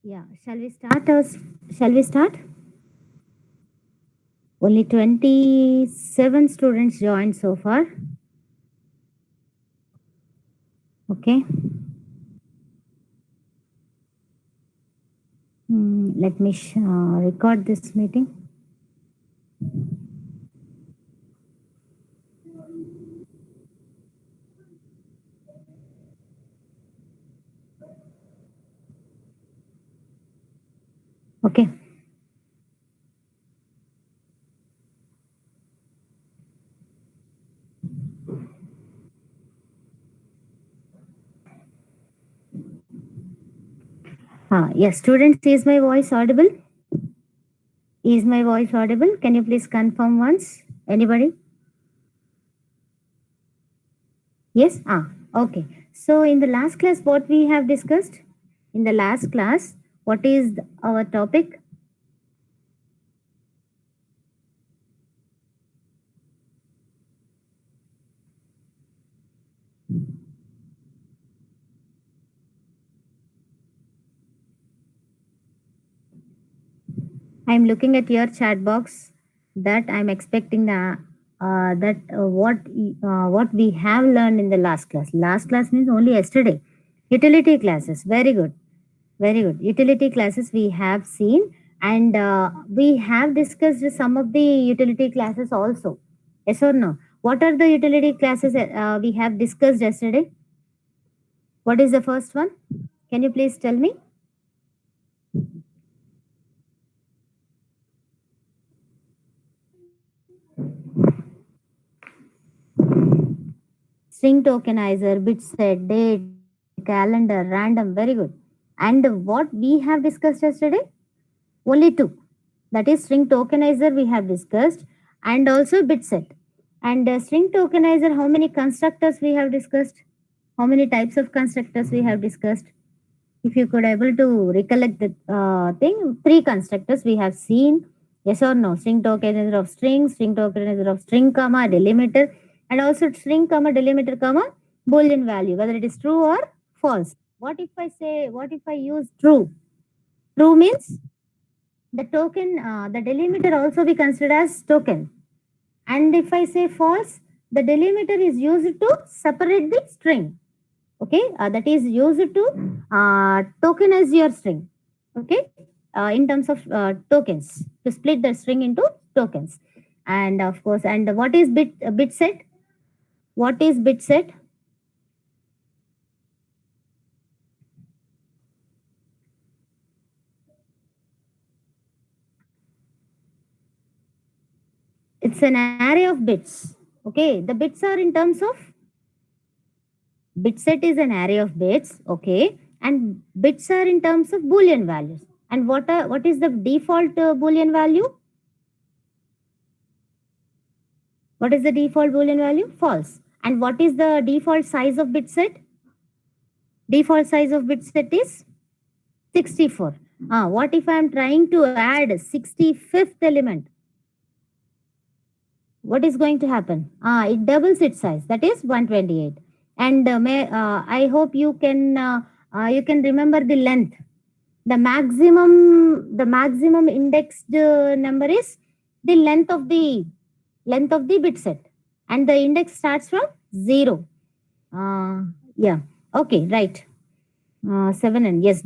Yeah, shall we start? Only 27 students joined so far. Okay. Let me record this meeting. Okay. Yes, students, is my voice audible? Is my voice audible? Can you please confirm once? Anybody? Yes? Okay. So in the last class, what we have discussed? In the last class, what is our topic? I'm looking at your chat box that I'm expecting what we have learned in the last class. Last class means only yesterday. Utility classes. Very good. Very good. Utility classes we have seen, and we have discussed some of the utility classes also. Yes or no? What are the utility classes we have discussed yesterday? What is the first one? Can you please tell me? String tokenizer, bit set, date, calendar, random. Very good. And what we have discussed yesterday? Only two. That is string tokenizer we have discussed, and also bit set. And string tokenizer, how many constructors we have discussed? How many types of constructors we have discussed? If you could able to recollect the thing, three constructors we have seen. Yes or no? String tokenizer of string tokenizer of string comma delimiter, and also string comma delimiter comma boolean value, whether it is true or false. What if I use true? True means the token, the delimiter also be considered as token. And if I say false, the delimiter is used to separate the string. Okay, that is used to tokenize your string. Okay, in terms of tokens, to split the string into tokens. And of course, and what is bit set? What is bit set? It's an array of bits. Okay, the bits are in terms of bit set is an array of bits. Okay, and bits are in terms of boolean values. And what is the default boolean value? What is the default boolean value? False. And what is the default size of bit set? Default size of bit set is 64. What if I am trying to add 65th element? What is going to happen? It doubles its size. That is 128. And I hope you can remember the length. The maximum indexed number is the length of the bit set, and the index starts from 0. Yeah. Okay. Right. 7, and yes, it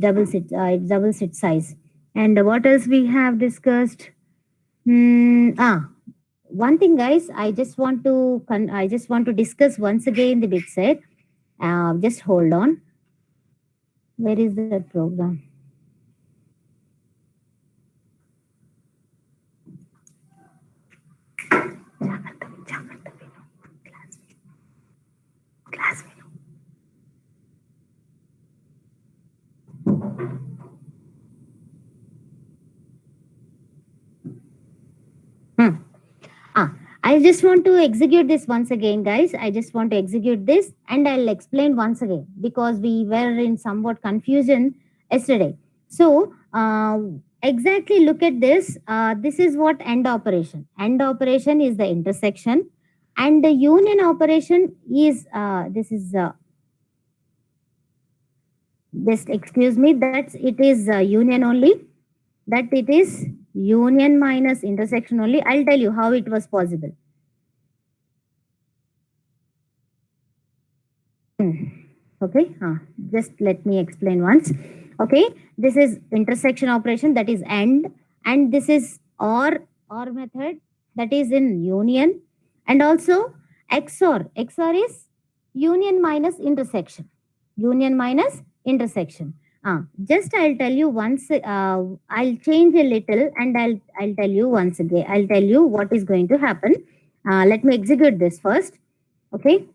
doubles its size. And what else we have discussed? One thing, guys, I just want to discuss once again the bit set. Just hold on. Where is that program? Class. Hmm. I just want to execute this once again, guys. I just want to execute this, and I'll explain once again because we were in somewhat confusion yesterday. So, exactly look at this. This is what AND operation. AND operation is the intersection, and the union operation is Just excuse me, that it is union only. That it is union minus intersection only. I'll tell you how it was possible. Okay, just let me explain once. Okay, this is intersection operation, that is and this is or method, that is in union, and also XOR is union minus intersection, union minus intersection. Just I'll tell you once. I'll change a little, and I'll tell you once again. I'll tell you what is going to happen. Let me execute this first. Okay.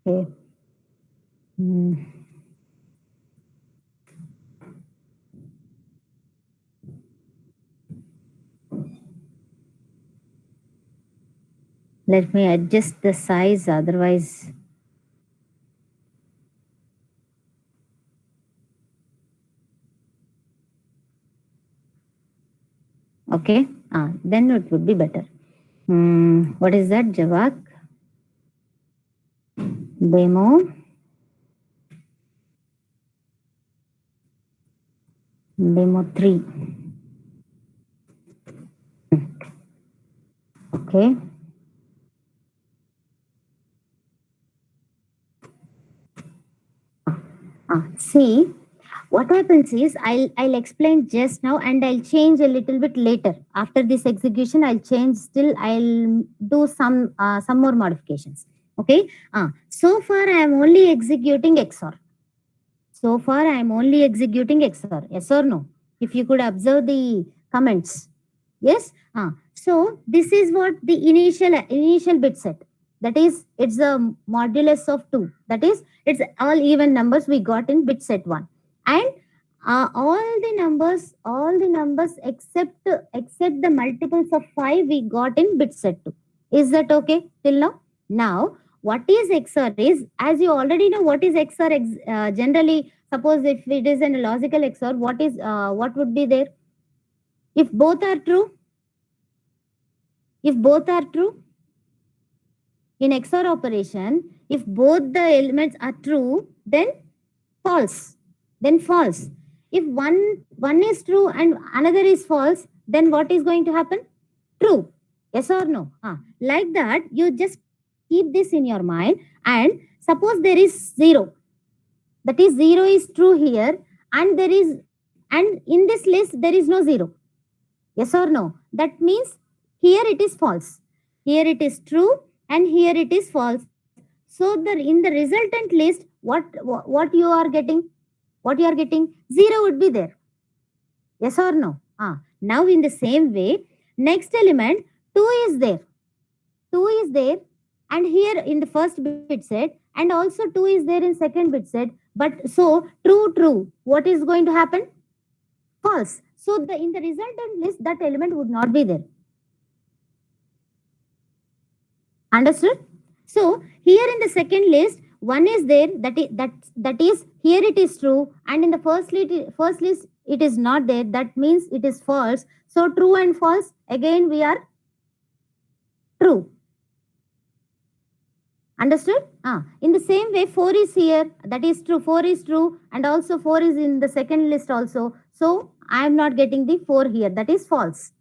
Okay. Hmm. Let me adjust the size, otherwise. Okay. Then it would be better. What is that? Javak demo demo 3. Okay. See, what happens is I'll explain just now, and I'll change a little bit later. After this execution, I'll change. Still, I'll do some more modifications. Okay. So far I am only executing XOR. So far I am only executing XOR. Yes or no? If you could observe the comments. Yes. So this is what the initial bit set. That is, it's a modulus of 2. That is, it's all even numbers we got in bit set 1. And all the numbers except the multiples of 5 we got in bit set 2. Is that okay till now? Now, what is XOR is, as you already know what is XOR, generally, suppose if it is a logical XOR, what would be there? If both are true, in XOR operation, if both the elements are true, then false. If one is true and another is false, then what is going to happen? True. Yes or no? Like that, you just keep this in your mind, and suppose there is 0. That is, 0 is true here, and in this list there is no 0. Yes or no? That means here it is false. Here it is true, and here it is false. So in the resultant list, what you are getting? What you are getting? 0 would be there. Yes or no? Now in the same way, next element 2 is there. 2 is there, and here in the first bit set, and also 2 is there in second bit set. But so true. What is going to happen? False. So in the resultant list, that element would not be there. Understood? So here in the second list, 1 is there. That is here it is true, and in the first list it is not there. That means it is false. So true and false, again we are true. Understood? In the same way, 4 is here. That is true. 4 is true, and also 4 is in the second list also. So I am not getting the 4 here. That is false.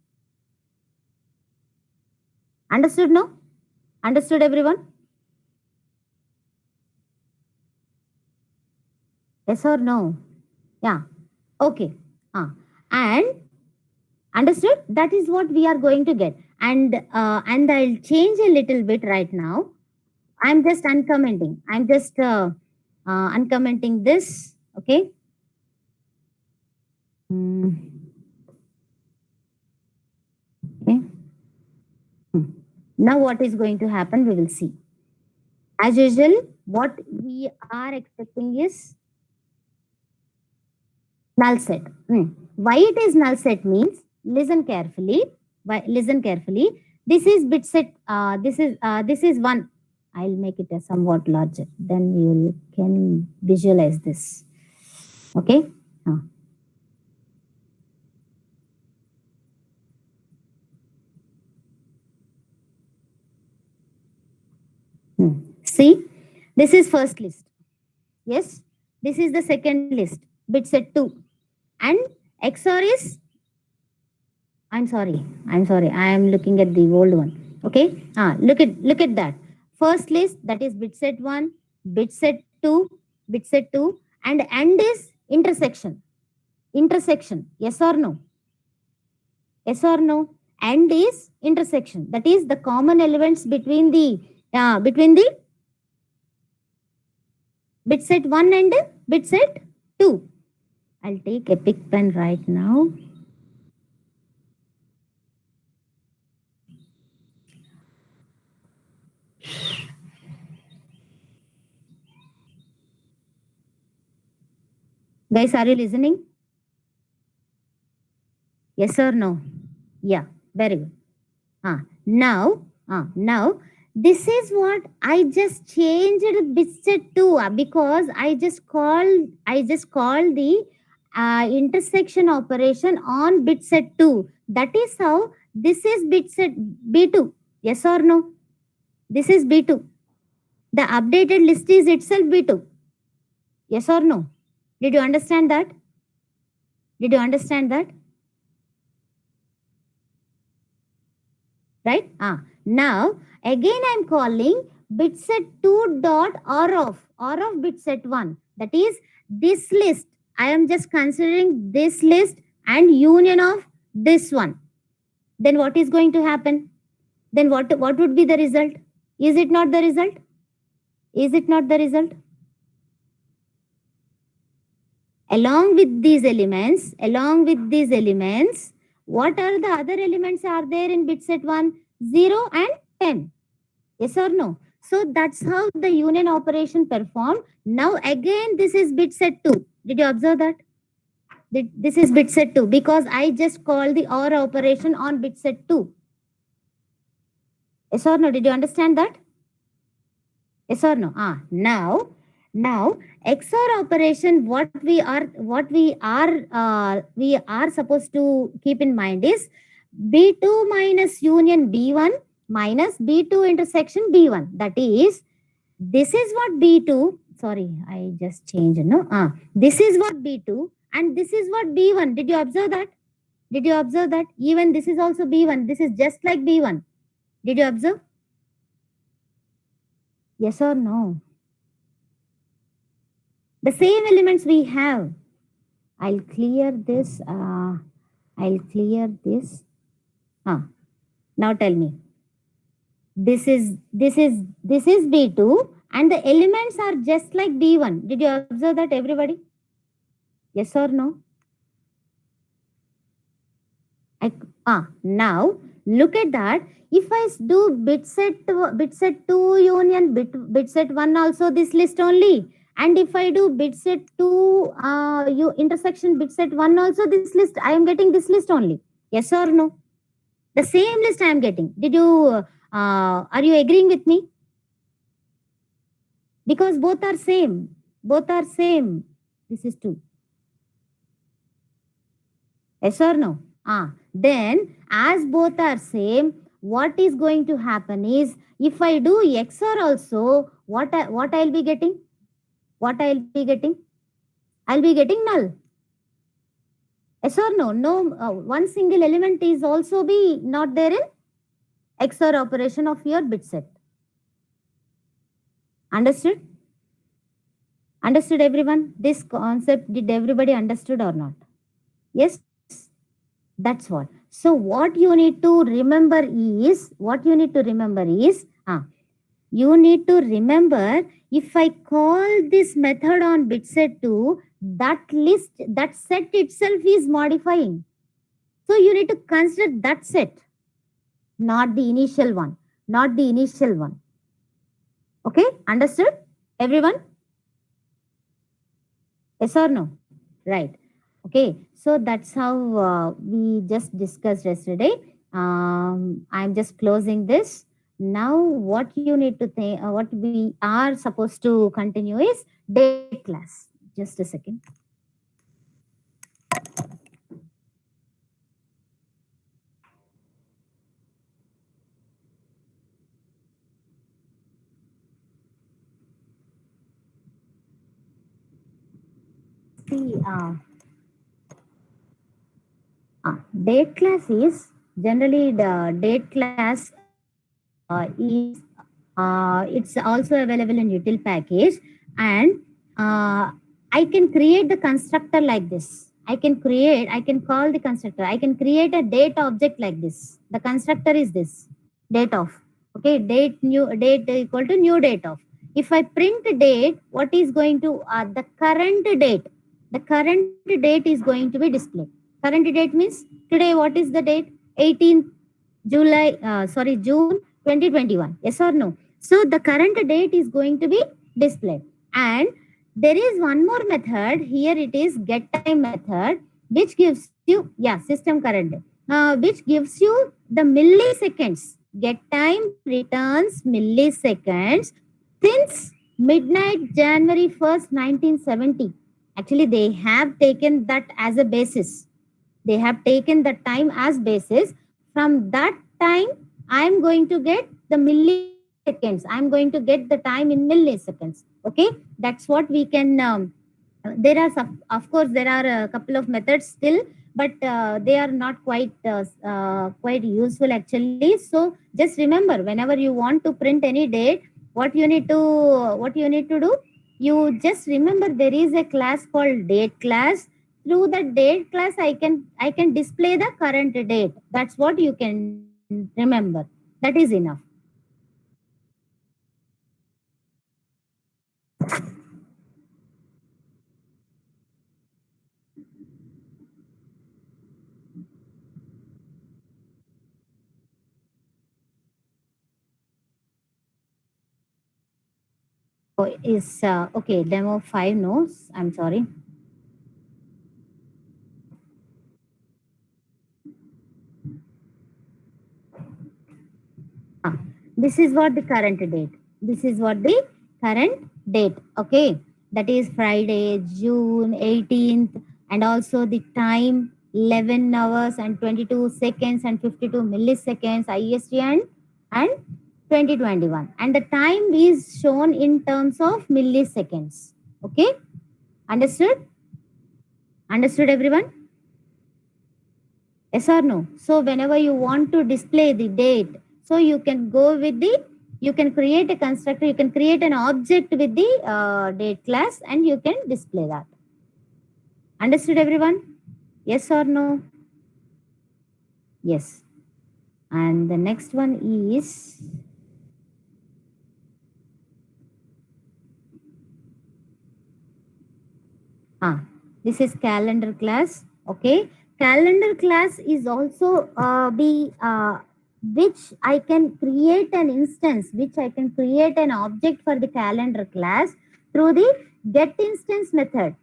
Understood? No? Understood, everyone? Yes or no? Yeah. Okay. And understood? That is what we are going to get. And I'll change a little bit right now. I'm just uncommenting. I'm just uncommenting this. Okay. Okay. Now what is going to happen? We will see. As usual, what we are expecting is null set. Why it is null set means, listen carefully. Listen carefully. This is bit set. This is 1. I'll make it a somewhat larger. Then you can visualize this. Okay. See, this is first list. Yes, this is the second list, bit set 2. And XOR is, I'm sorry, I am looking at the old one. Okay, look at that. First list, that is bit set 1, bit set 2, bit set 2, and end is intersection. Intersection, yes or no? Yes or no? End is intersection, that is the common elements between the bit set 1 and bit set 2. I'll take a big pen right now. Guys, are you listening? Yes or no? Yeah, very good. Now, this is what I just changed bit set 2 because I just called the intersection operation on bit set 2. That is how this is bit set B2. Yes or no? This is B2. The updated list is itself B2. Yes or no? Did you understand that? Did you understand that? Right? Now, again I'm calling bit set 2 dot or of bit set 1. That is this list. I am just considering this list and union of this one. Then what is going to happen? Then what would be the result? Is it not the result? Is it not the result? Along with these elements, what are the other elements are there in bit set 1? 0 and 10. Yes or no? So that's how the union operation performed. Now again, this is bit set 2. Did you observe that? This is bit set 2 because I just called the OR operation on bit set 2. Yes or no? Did you understand that? Yes or no? Now XOR operation, we are supposed to keep in mind is B2 minus union B1 minus B2 intersection B1. That is, this is what B2, sorry, I just changed, no? This is what B2 and this is what B1. Did you observe that? Did you observe that? Even this is also B1. This is just like B1. Did you observe? Yes or no? The same elements we have. I'll clear this. I'll clear this. Now tell me. This is B2 and the elements are just like B1. Did you observe that, everybody? Yes or no? Now look at that. If I do bit set 2 union bit set 1 also this list only. And if I do bit set 2 intersection bit set 1 also this list, I am getting this list only. Yes or no? The same list I am getting. Are you agreeing with me? Because both are same. Both are same. This is 2. Yes or no? Then as both are same, what is going to happen is if I do XOR also, what I'll be getting? What I'll be getting? I'll be getting null. Yes or no? No, one single element is also be not there in XOR operation of your bit set. Understood? Understood, everyone? This concept, did everybody understood or not? Yes? That's what. So what you need to remember is, you need to remember if I call this method on bit set 2, that list, that set itself is modifying. So you need to consider that set, not the initial one. Okay, understood, everyone? Yes or no? Right. Okay, so that's how we just discussed yesterday. I'm just closing this. Now, what you need to think, what we are supposed to continue is day class. Just a second. See, date class is generally the date class is it's also available in util package, and I can create the constructor like this. I can call the constructor. I can create a date object like this. The constructor is this date of. Okay, date equal to new date of. If I print date, what is going to the current date? The current date is going to be displayed. Current date means today. What is the date? 18th June 2021. Yes or no? So the current date is going to be displayed. And there is one more method here. It is get time method, which gives you, system current, which gives you the milliseconds. Get time returns milliseconds since midnight January 1st, 1970. Actually, they have taken that as a basis. They have taken the time as basis. From that time, I'm going to get the milliseconds. I'm going to get the time in milliseconds. Okay, that's what we can. There are some, of course, there are a couple of methods still, but they are not quite useful actually. So just remember, whenever you want to print any date, what you need to do, you just remember there is a class called date class. Through the date class, I can display the current date. That's what you can remember. That is enough. Oh, is okay. Demo 5 knows. I'm sorry. Ah, this is what the current date. This is what the current date. Okay, that is Friday, June 18th, and also the time 11 hours and 22 seconds and 52 milliseconds IST and 2021. And the time is shown in terms of milliseconds. Okay, understood? Understood, everyone? Yes or no? So whenever you want to display the date, so you can go with the, you can create a constructor, you can create an object with the date class, and you can display that. Understood, everyone? Yes or no? Yes. And the next one is, this is calendar class. Okay, calendar class is also which I can create an instance, which I can create an object for the calendar class through the get instance method.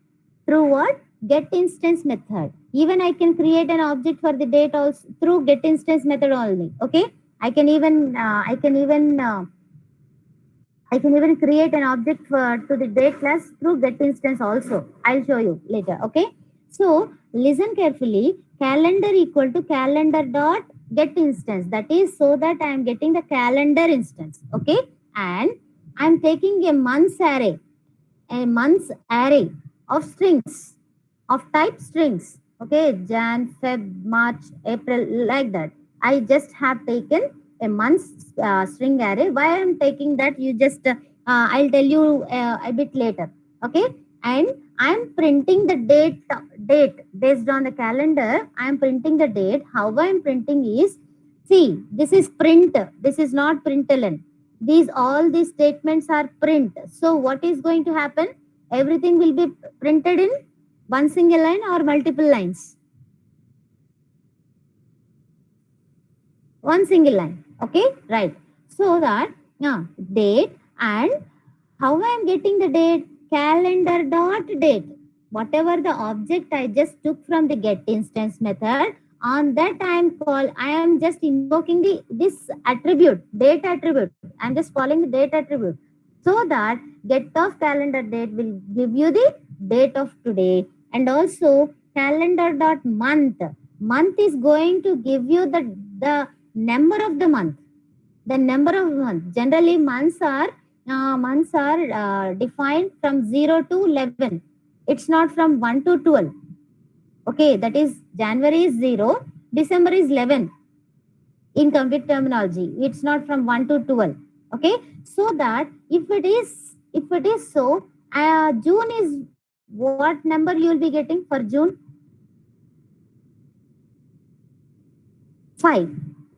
Through what? Get instance method. Even I can create an object for the date also through get instance method only. Okay, I can even create an object to the date class through get instance also. I'll show you later. Okay. So listen carefully. Calendar equal to calendar dot get instance. That is so that I am getting the calendar instance. Okay. And I'm taking a month's array of strings, of type strings. Okay. Jan, Feb, March, April, like that. I just have taken a month's string array. Why I'm taking that, you just I'll tell you a bit later. Okay, and I'm printing the date based on the calendar. I'm printing the date. How I'm printing is, see, this is print. This is not println. All these statements are print. So what is going to happen? Everything will be printed in one single line or multiple lines. One single line. Okay, right. So that date, and how I am getting the date? Calendar dot date. Whatever the object I just took from the get instance method, on that I am just invoking this attribute, date attribute. I'm just calling the date attribute. So that get of calendar date will give you the date of today, and also calendar dot month. Month is going to give you the number of the month. The number of months. Generally, months are defined from 0 to 11. It's not from 1 to 12. Okay, that is January is 0, December is 11 in complete terminology. It's not from 1 to 12. Okay, so that if it is so, June is what number you will be getting for June? 5.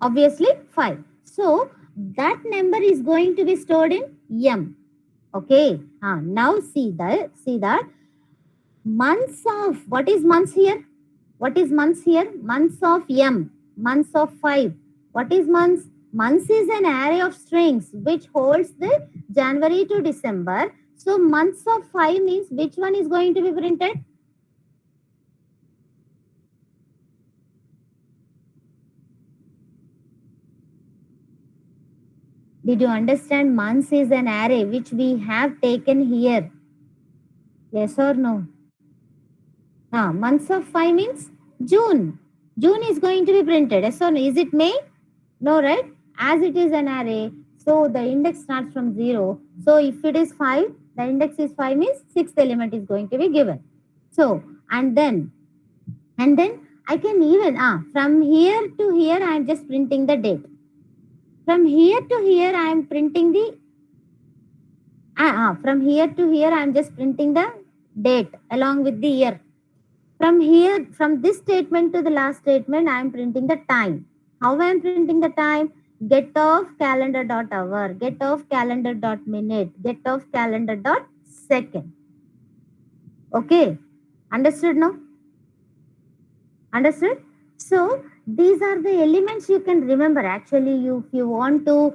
Obviously 5. So that number is going to be stored in M. Okay. Now see that months of, what is months here? What is months here? Months of M. Months of 5. What is months? Months is an array of strings which holds the January to December. So months of 5 means which one is going to be printed? Did you understand? Months is an array which we have taken here. Yes or no? Months of 5 means June. June is going to be printed. Yes or no? Is it May? No, right? As it is an array, so the index starts from 0. So if it is 5, the index is 5 means sixth element is going to be given. So, and then I can even, from here to here, I am just printing the date. From here to here, I am printing the, from here to here, I am just printing the date along with the year. From here, from this statement to the last statement, I am printing the time. How I am printing the time? Get of calendar dot hour, get of calendar dot minute, get of calendar dot second. Okay, understood now? Understood? So these are the elements you can remember. Actually, if you want to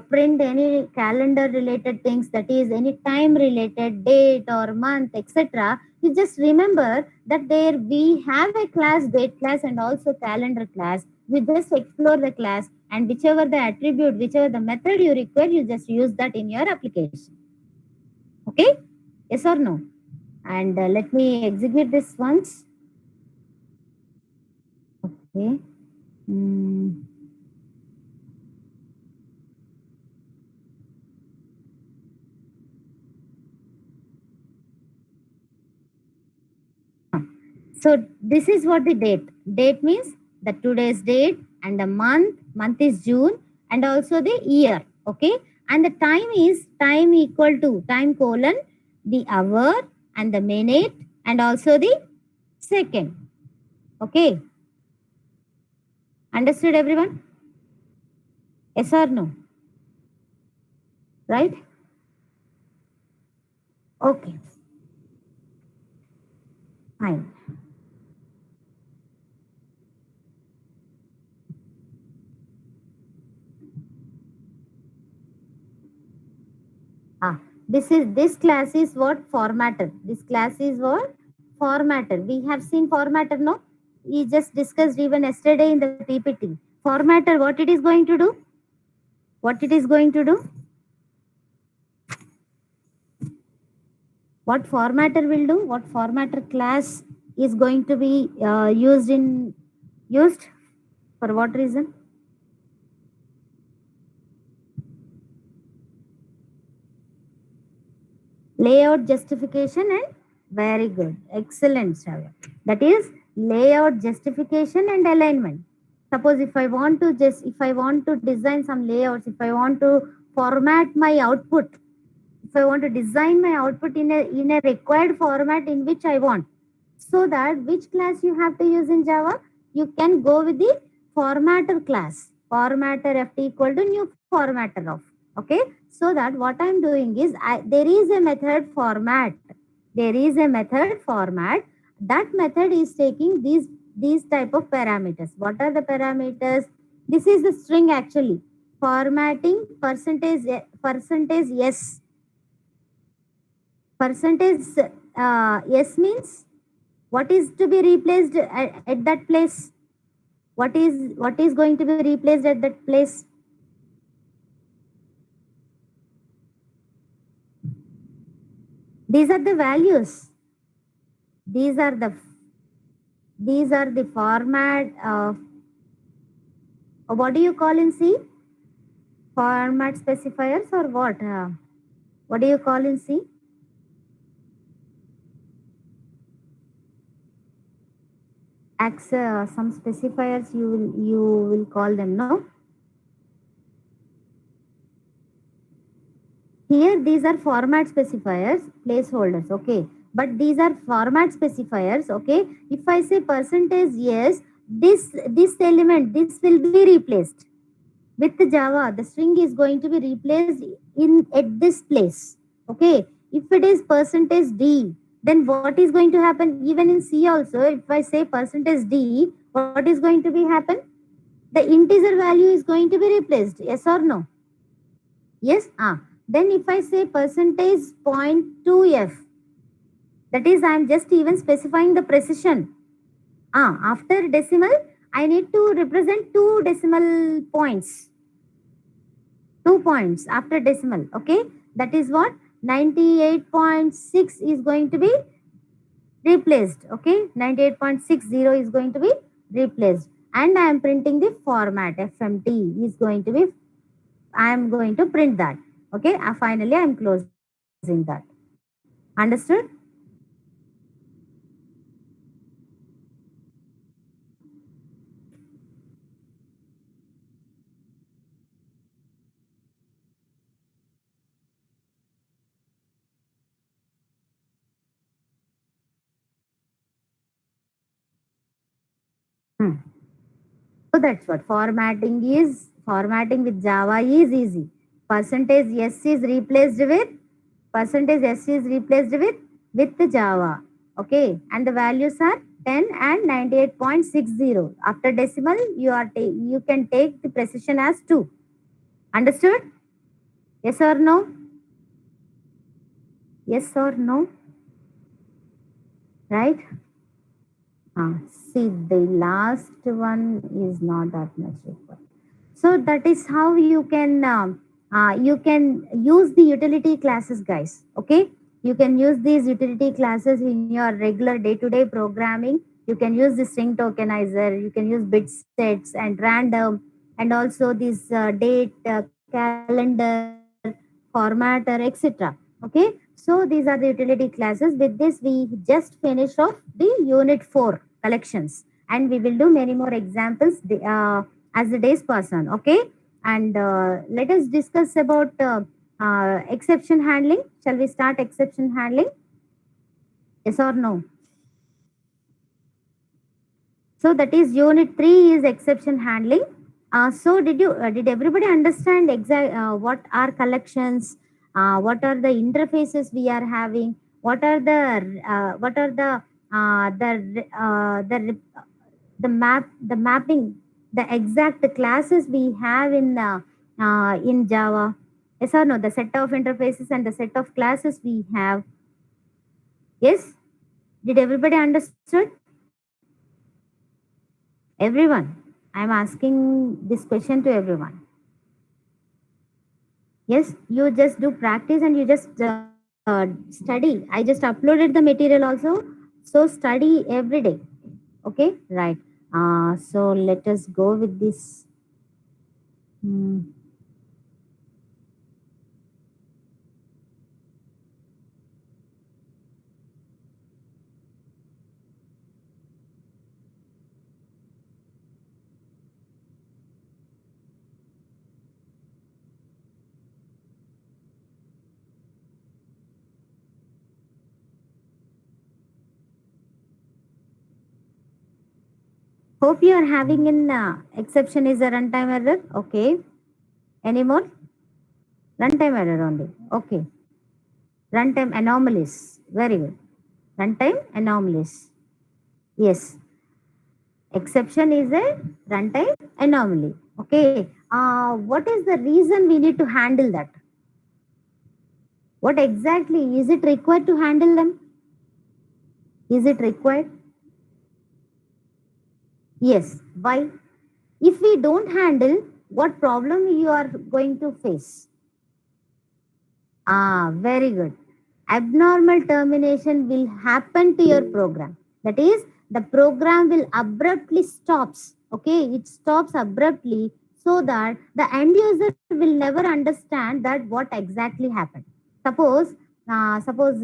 print any calendar related things, that is any time related date or month, etc., you just remember that there we have a class, date class, and also calendar class. We just explore the class, and whichever the attribute, whichever the method you require, you just use that in your application. Okay? Yes or no? And let me execute this once. Okay. Mm. So this is what the date. Date means the today's date, and the month. Month is June, and also the year. Okay. And the time is time equal to time colon the hour and the minute and also the second. Okay. Understood everyone? Yes or no? Right? Okay. Fine. This class is what? Formatter. This class is what? Formatter. We have seen formatter, no? We just discussed even yesterday in the PPT. Formatter, what it is going to do? What it is going to do? What formatter will do? What formatter class is going to be used for what reason? Layout justification, and very good. Excellent, Shravya. That is layout justification and alignment. Suppose if I want to design some layouts, if I want to format my output, if I want to design my output in a required format in which I want, so that which class you have to use in Java, you can go with the formatter class. Formatter ft equal to new formatter of. Okay, so that what I'm doing is there is a method format. There is a method format. That method is taking these type of parameters. What are the parameters? This is the string actually. Formatting percentage yes. Percentage yes means what is to be replaced at that place? What is going to be replaced at that place? These are the values. These are the format. What do you call in C? Format specifiers or what? What do you call in C? Some specifiers you will call them, no? Here these are format specifiers, placeholders, okay, but these are format specifiers, okay. If I say percentage yes, this element, this will be replaced with Java. The string is going to be replaced in at this place, okay. If it is percentage d, then what is going to happen? Even in C also, if I say percentage d, what is going to be happen? The integer value is going to be replaced, yes or no? Yes. Then if I say percentage 0.2f, that is I am just even specifying the precision. After decimal, I need to represent two decimal points. 2 points after decimal, okay. That is what 98.6 is going to be replaced, okay. 98.60 is going to be replaced, and I am printing the format fmt is going to be, I am going to print that, okay. Finally I am closing that. Understood? Hmm. So that's what formatting with Java is easy. Percentage S is replaced with percentage S is replaced with the Java. Okay, and the values are 10 and 98.60. After decimal, you can take the precision as 2. Understood? Yes or no? Yes or no? Right? See, the last one is not that much required. So that is how you can use the utility classes, guys. Okay, you can use these utility classes in your regular day-to-day programming. You can use the string tokenizer. You can use bit sets and random, and also this date, calendar, formatter, etc. Okay, so these are the utility classes. With this, we just finished off the unit 4 collections, and we will do many more examples as the days pass on, okay. And let us discuss about exception handling. Shall we start exception handling? Yes or no? So that is unit 3 is exception handling. So did everybody understand exact what are collections, what are the interfaces we are having, what are the mapping, the exact classes we have in Java? Yes or no? The set of interfaces and the set of classes we have. Yes. Did everybody understood? Everyone. I'm asking this question to everyone. Yes, you just do practice and you just study. I just uploaded the material also. So study every day. Okay, right. So let us go with this. Hmm. Hope you are having an exception is a runtime error. Okay. Any more? Runtime error only. Okay. Runtime anomalies. Very good. Runtime anomalies. Yes. Exception is a runtime anomaly. Okay. What is the reason we need to handle that? What exactly is it required to handle them? Is it required? Yes. Why? If we don't handle, what problem you are going to face? Very good. Abnormal termination will happen to your program. That is, the program will abruptly stops. Okay, it stops abruptly so that the end user will never understand that what exactly happened. Suppose, suppose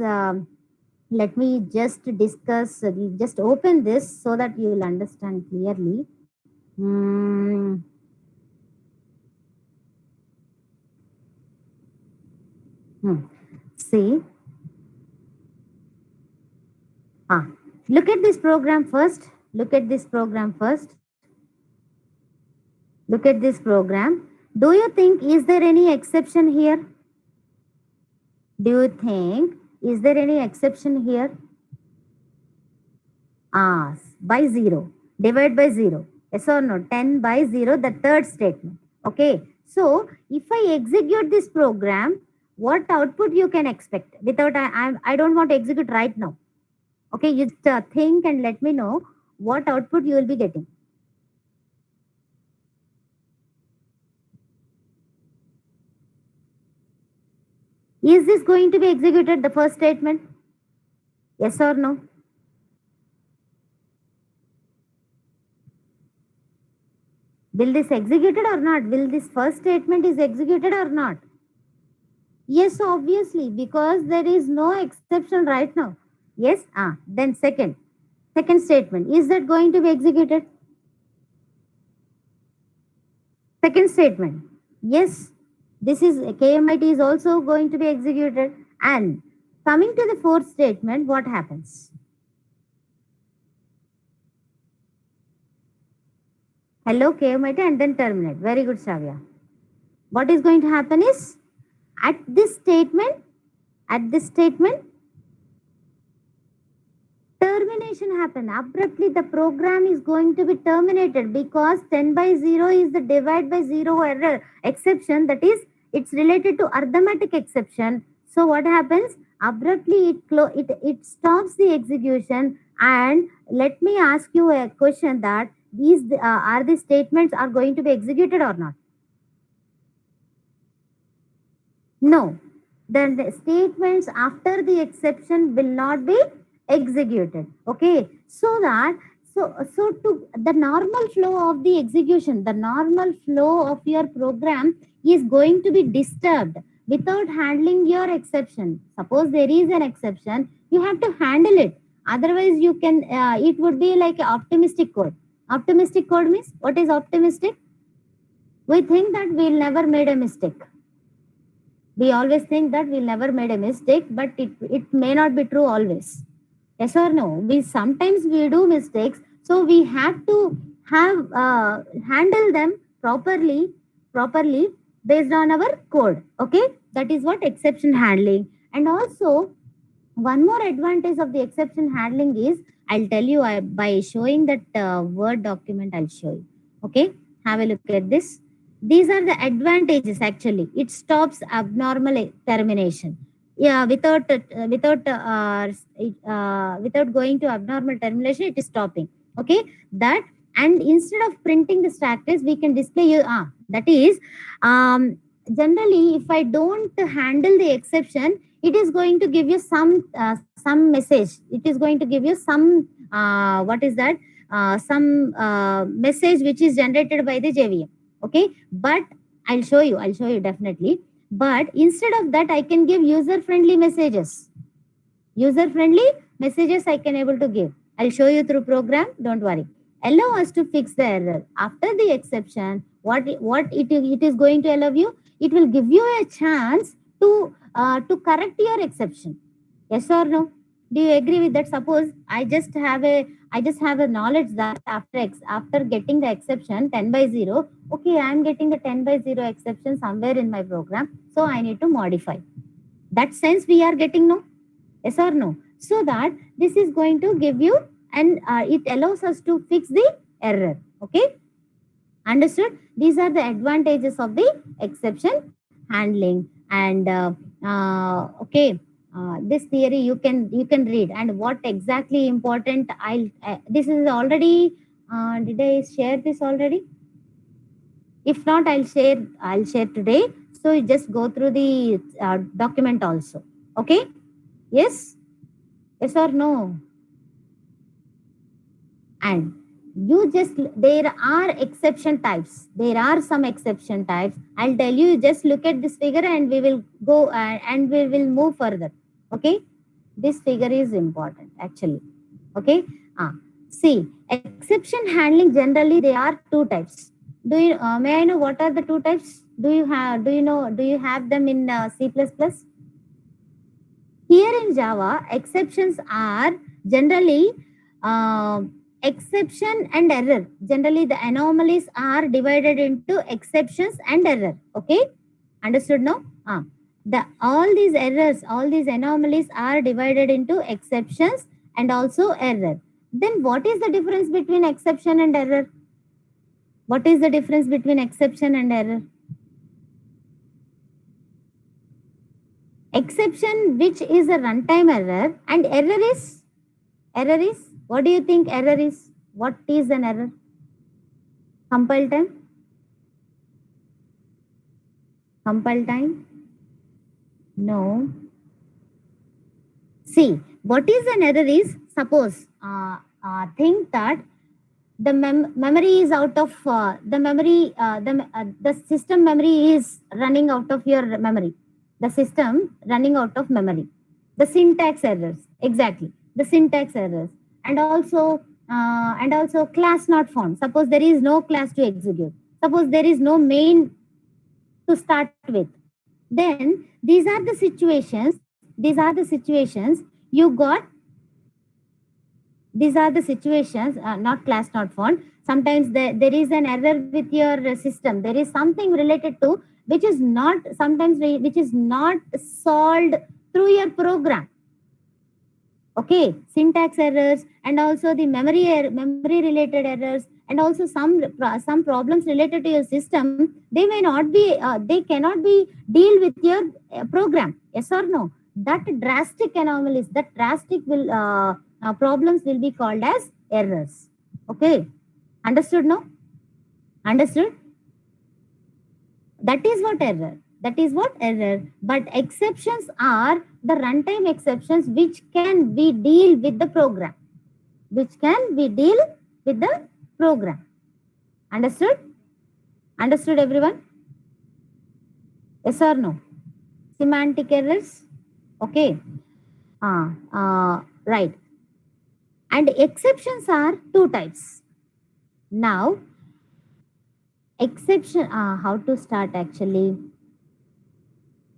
Let me just discuss, just open this so that you will understand clearly. Hmm. Hmm. See, ah, look at this program first. Look at this program first. Look at this program. Do you think, is there any exception here? Do you think, is there any exception here? Ah, by 0. Divide by 0. Yes or no? 10 by 0, the third statement. Okay. So, if I execute this program, what output you can expect? Without, I don't want to execute right now. Okay. You just think and let me know what output you will be getting. Is this going to be executed, the first statement? Yes or no? Will this executed or not? Will this first statement is executed or not? Yes, obviously, because there is no exception right now. Yes, then second statement, is that going to be executed? Second statement, yes, this is KMIT is also going to be executed. And coming to the fourth statement, what happens? Hello KMIT and then terminate. Very good, Shavya. What is going to happen is, at this statement, termination happen abruptly. The program is going to be terminated because 10 by 0 is the divide by 0 error exception, that is, it's related to arithmetic exception. So what happens, abruptly it stops the execution. And let me ask you a question, that these are the statements are going to be executed or not? No, then the statements after the exception will not be executed. Okay, so to the normal flow of the execution, the normal flow of your program is going to be disturbed without handling your exception. Suppose there is an exception, you have to handle it. Otherwise, you can. It would be like optimistic code. Optimistic code means, what is optimistic? We think that we'll never made a mistake. We always think that we never made a mistake, but it may not be true always. Yes or no? We sometimes we do mistakes, so we have to have handle them properly based on our code. Okay, that is what exception handling. And also, one more advantage of the exception handling is, I'll tell you, by showing that Word document, I'll show you. Okay, have a look at this. These are the advantages actually. It stops abnormal termination. Yeah, without going to abnormal termination, it is stopping. Okay, that, and instead of printing the status, we can display you. That is, generally, if I don't handle the exception, it is going to give you some message. It is going to give you some what is that? Some message which is generated by the JVM. Okay, but I'll show you definitely. But instead of that, I can give user friendly messages. User friendly messages I can able to give. I'll show you through program. Don't worry. Allow us to fix the error after the exception. What it is going to allow you? It will give you a chance to correct your exception. Yes or no? Do you agree with that? Suppose I just have a knowledge that after getting the exception 10 by 0, okay, I am getting the 10 by 0 exception somewhere in my program, so I need to modify. That sense we are getting, no? Yes or no? So that this is going to give you, and it allows us to fix the error. Okay, understood? These are the advantages of the exception handling. And okay, this theory you can read. And what exactly important, this is already, did I share this already? If not, I'll share today. So you just go through the document also. Okay, yes, yes or no? And you just, there are exception types, there are some exception types. I'll tell you, just look at this figure and we will go and we will move further. Okay, This figure is important actually. Okay. See, exception handling generally they are two types. Do you may I know what are the two types? Do you have? Do you know? Do you have them in C++? Here in Java, exceptions are generally uh, exception and error. Generally, the anomalies are divided into exceptions and error. Okay, understood now? The all these errors, all these anomalies are divided into exceptions and also error. Then, what is the difference between exception and error? What is the difference between exception and error? Exception, which is a runtime error, and error is, what do you think error is? What is an error? Compile time? Compile time? No. See, what is an error is, suppose, think that the memory is out of the memory, the system memory is running out of your memory. The system running out of memory. The syntax errors, exactly. The syntax errors, and also class not found. Suppose there is no class to execute. Suppose there is no main to start with. Then these are the situations. You got. These are the situations. Not class not found. Sometimes there is an error with your system. There is something related to which is not which is not solved through your program. Okay, syntax errors and also the memory related errors, and also some problems related to your system. They may not be they cannot be deal with your program. Yes or no? That drastic anomalies, that drastic will problems will be called as errors. Okay, understood? No, understood? That is what error. But exceptions are the runtime exceptions which can be deal with the program. Understood? Understood everyone? Yes or no? Semantic errors. Okay. Right. And exceptions are two types. Now, exception, how to start actually?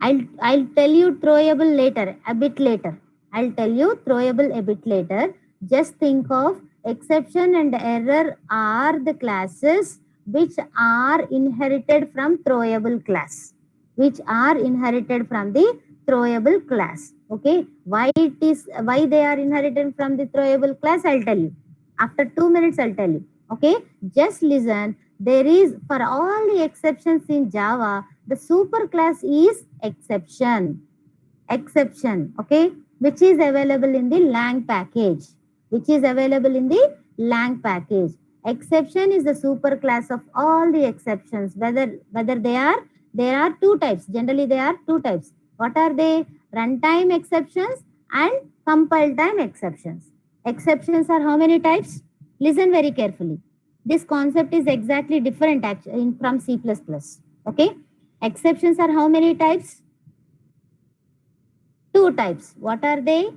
I'll tell you throwable later, a bit later. I'll tell you throwable a bit later. Just think of exception and error are the classes which are inherited from throwable class. Okay, why they are inherited from the throwable class, I'll tell you. After 2 minutes, I'll tell you. Okay, just listen. There is, for all the exceptions in Java, the super class is exception, okay, which is available in the lang package. Exception is the super class of all the exceptions. Whether there are two types. Generally, there are two types. What are they? Runtime exceptions and compile time exceptions. Exceptions are how many types? Listen very carefully. This concept is exactly different from C++. Okay. Exceptions are how many types? Two types. What are they?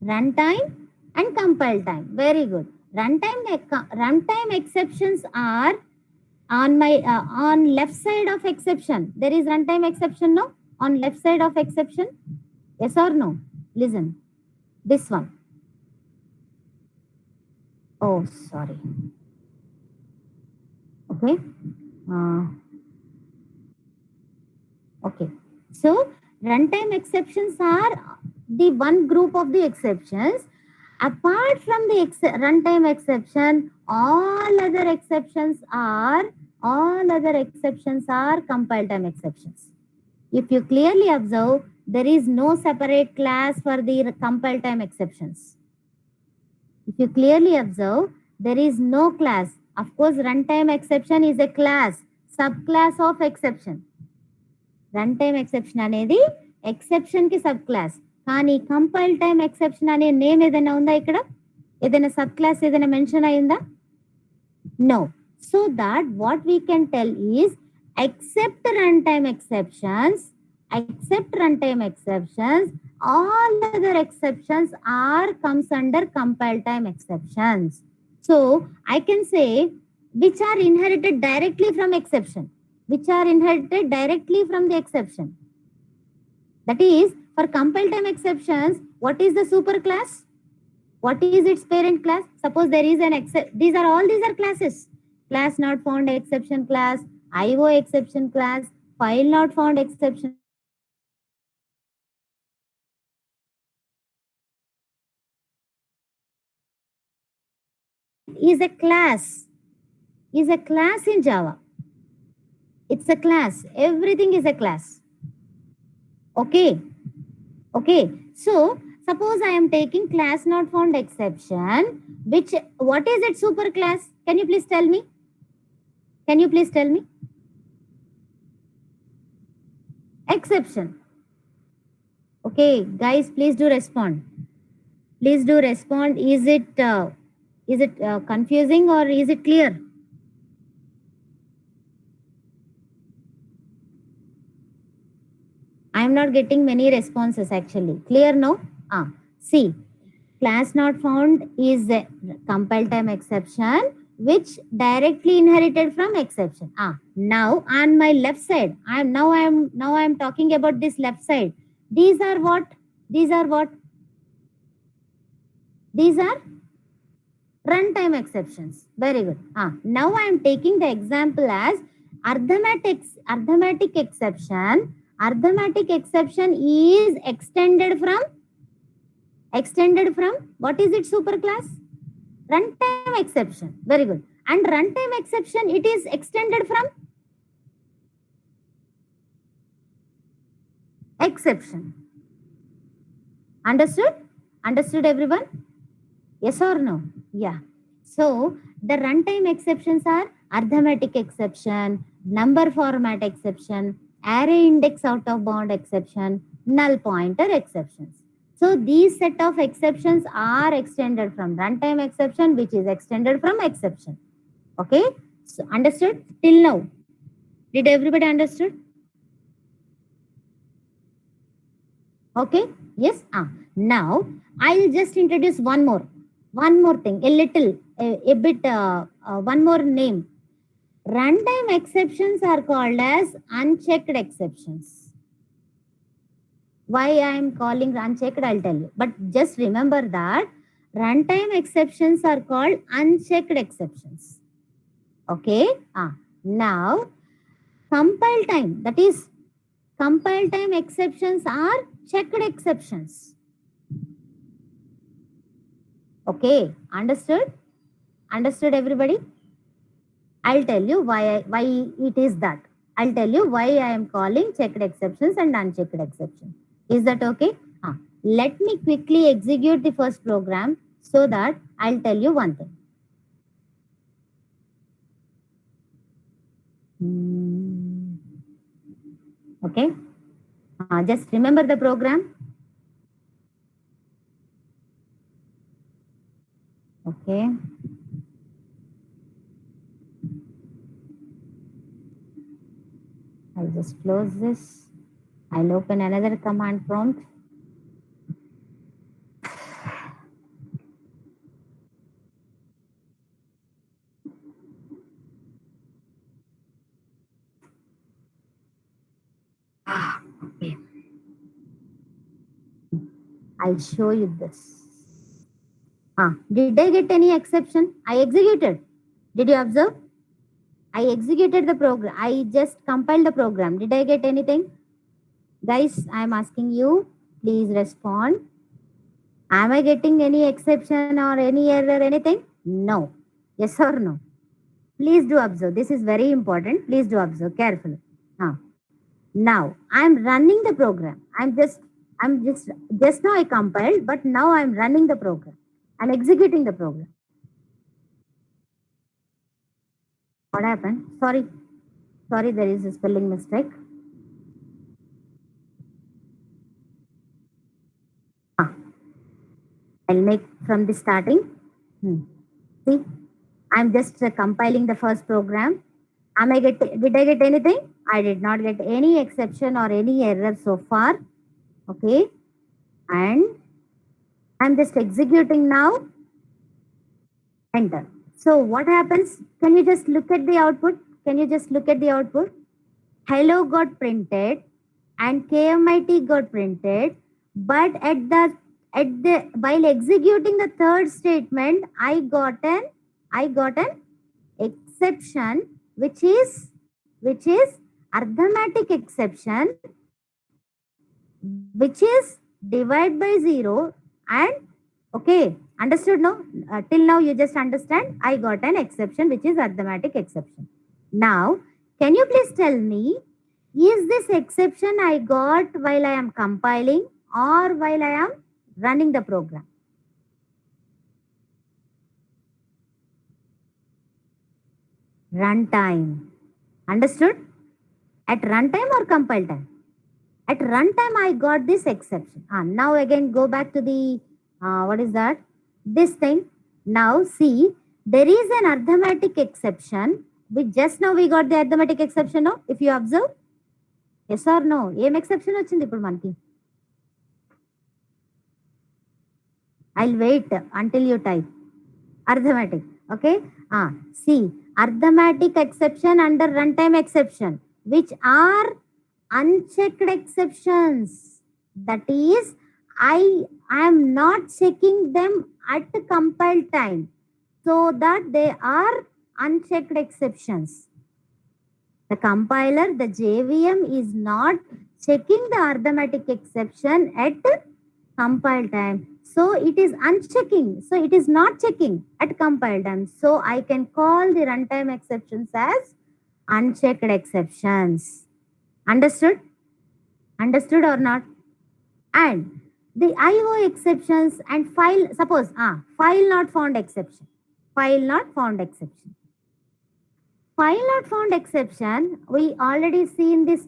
Runtime and compile time. Very good. Runtime exceptions are on my on left side of exception. There is runtime exception, no? On left side of exception. Yes or no? Listen. This one. Oh, sorry. Okay. Okay. So runtime exceptions are the one group of the exceptions. Apart from the runtime exception, all other exceptions are compile time exceptions. If you clearly observe, there is no separate class for the compile time exceptions. If you clearly observe, there is no class. Of course, runtime exception is a class, subclass of exception. Runtime exception అనేది exception కి sub class. కానీ compile time exception అనే name ఏదైనా ఉందా ఇక్కడ? ఏదైనా sub class ఏదైనా mention అయిందా? No. So that what we can tell is, except runtime exceptions except runtime exceptions, all other exceptions are comes under compile time exceptions. So I can say which are inherited directly from exception, which are inherited directly from the exception. That is, for compile time exceptions, what is the superclass? What is its parent class? Suppose there is an these are classes. Class not found exception class, IO exception class, file not found exception class, exception class. Is a class. Is a class in Java. It's a class. Everything is a class. Okay. Okay. So suppose I am taking class not found exception. What is its superclass? Can you please tell me? Can you please tell me? Exception. Okay, guys, please do respond. Please do respond. Is it confusing or is it clear? I am not getting many responses actually. Clear no? See, class not found is a compile time exception which directly inherited from exception. Now on my left side, I am talking about this left side. These are what? These are what? These are runtime exceptions. Very good. Now I am taking the example as arithmetic exception. Arithmetic exception is extended from what is its superclass? Runtime exception. Very good. And runtime exception, it is extended from exception. Understood? Understood everyone? Yes or no? Yeah. So the runtime exceptions are arithmetic exception, number format exception, array index out of bound exception, null pointer exceptions. So these set of exceptions are extended from runtime exception, which is extended from exception. Okay. So understood till now? Did everybody understood? Okay. Yes. Now I'll just introduce one more thing, a bit, one more name. Runtime exceptions are called as unchecked exceptions. Why I am calling unchecked, I'll tell you. But just remember that runtime exceptions are called unchecked exceptions. Okay. Now compile time, that is compile time exceptions are checked exceptions. Okay. Understood? Understood everybody? I'll tell you why it is that. I'll tell you why I am calling checked exceptions and unchecked exceptions. Is that okay? Let me quickly execute the first program so that I'll tell you one thing. Okay. Just remember the program. Okay. I'll just close this. I'll open another command prompt. Okay. I'll show you this. Did I get any exception? I executed. Did you observe? I executed the program. I just compiled the program. Did I get anything? Guys, I'm asking you, please respond. Am I getting any exception or any error, anything? No. Yes or no? Please do observe. This is very important. Please do observe carefully. Now I'm running the program. Just now I compiled, but now I'm running the program. I'm executing the program. What happened? Sorry, there is a spelling mistake. I'll make from the starting. See, I'm just compiling the first program. Did I get anything? I did not get any exception or any error so far. Okay. And I'm just executing now. Enter. So what happens? Can you just look at the output? Can you just look at the output? Hello got printed and KMIT got printed, but at the while executing the third statement, I got an exception, which is arithmetic exception, which is divide by 0. And okay, understood? No, till now you just understand. I got an exception, which is arithmetic exception. Now, can you please tell me, is this exception I got while I am compiling or while I am running the program? Runtime. Understood? At runtime or compile time? At runtime, I got this exception. Now again, go back to the, what is that? This thing. Now see, there is an arithmetic exception, which just now we got the arithmetic exception. No? If you observe, yes or no? Em exception వచ్చింది ఇప్పుడు మనకి. I'll wait until you type. Arithmetic. Okay. See, arithmetic exception under runtime exception, which are unchecked exceptions. That is, I am not checking them at compile time, so that they are unchecked exceptions. The compiler, the JVM, is not checking the arithmetic exception at compile time. So it is unchecking. So it is not checking at compile time. So I can call the runtime exceptions as unchecked exceptions. Understood? Understood or not? And the IO exceptions and file, suppose, file not found exception. File not found exception. File not found exception, we already seen this,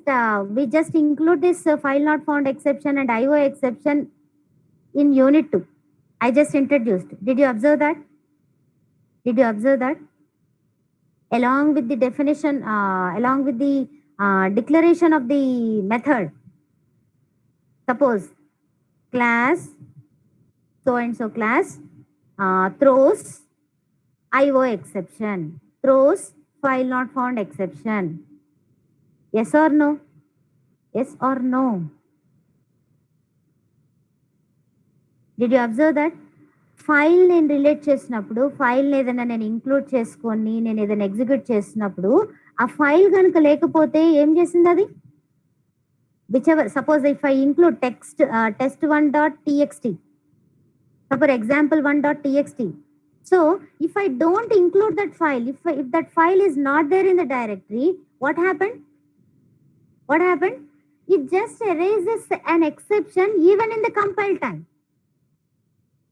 we just include this file not found exception and IO exception in unit 2. I just introduced. Did you observe that? Did you observe that? Along with the definition, along with the declaration of the method. Suppose class, so and so class, throws IO exception, throws file not found exception. Yes or no? Yes or no? Did you observe that? File నేను relate చేసినప్పుడు, file ఏదైనా నేను include చేసుకొని నేను ఏదైనా execute చేసినప్పుడు, ఆ file కనుక లేకపోతే ఏం చేసింది అది? whichever, suppose if I include text, test1.txt, suppose example1.txt. So if I don't include that file, if that file is not there in the directory, what happened? What happened? It just erases an exception even in the compile time.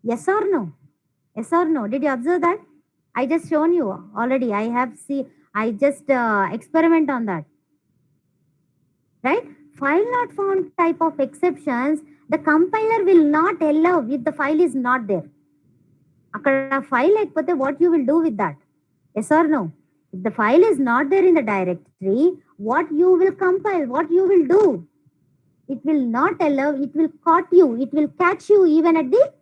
Yes or no? Yes or no? Did you observe that? I just shown you already. I just experiment on that. Right? File not found type of exceptions, the compiler will not allow if the file is not there. Akkada file lekapothe what you will do with that? Yes or no? If the file is not there in the directory, what you will compile, what you will do? It will not allow, it will catch you even at the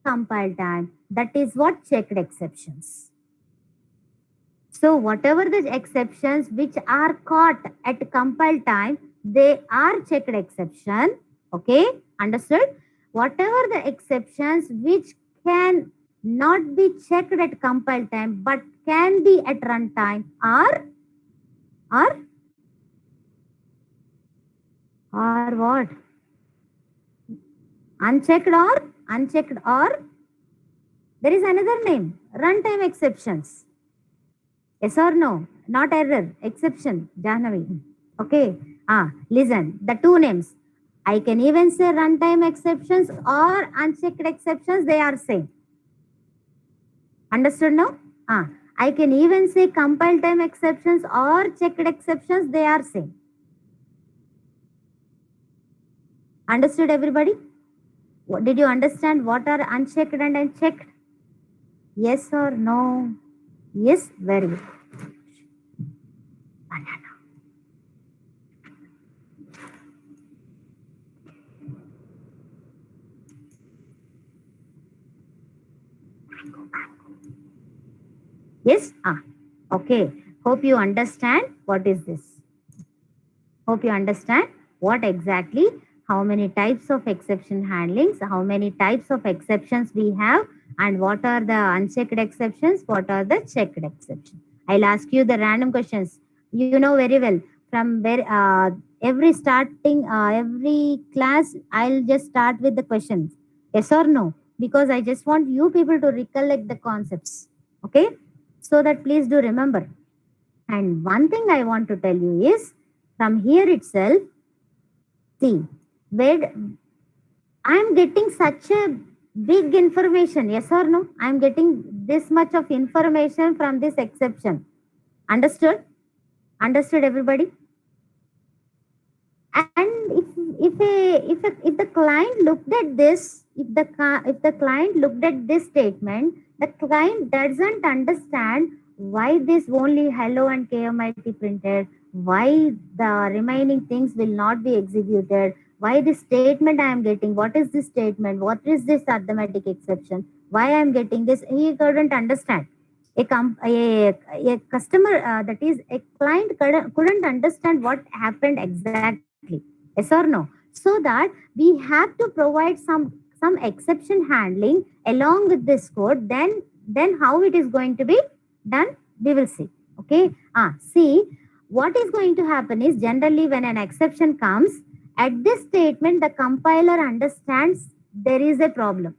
compile time. That is what checked exceptions. So whatever the exceptions which are caught at compile time, they are checked exception. Okay, understood? Whatever the exceptions which can not be checked at compile time but can be at runtime are what? Unchecked or there is another name, runtime exceptions. Yes or no? Not error, exception, Jahnavi. Okay. Listen, the two names. I can even say runtime exceptions or unchecked exceptions, they are same. Understood now? I can even say compile time exceptions or checked exceptions, they are same. Understood everybody? Did you understand what are unchecked and unchecked? Yes or no? Yes, very good. Banana. Yes? Okay. Hope you understand what is this. Hope you understand what exactly, how many types of exception handlings, how many types of exceptions we have, and what are the unchecked exceptions, what are the checked exceptions. I'll ask you the random questions. You know very well from where every class, I'll just start with the questions. Yes or no? Because I just want you people to recollect the concepts. Okay? So that please do remember. And one thing I want to tell you is from here itself, see, where I'm getting such a big information, yes or no? I'm getting this much of information from this exception. Understood? Understood, everybody? And if the client looked at this, if the client looked at this statement, the client doesn't understand why this only hello and KMIT printed, why the remaining things will not be executed, why this statement I am getting, what is this statement, what is this arithmetic exception, why I am getting this, he couldn't understand. A customer, that is a client, couldn't understand what happened exactly. Yes or no? So that we have to provide some exception handling along with this code. Then how it is going to be done, we will see. Okay. See, what is going to happen is generally when an exception comes, at this statement the compiler understands there is a problem.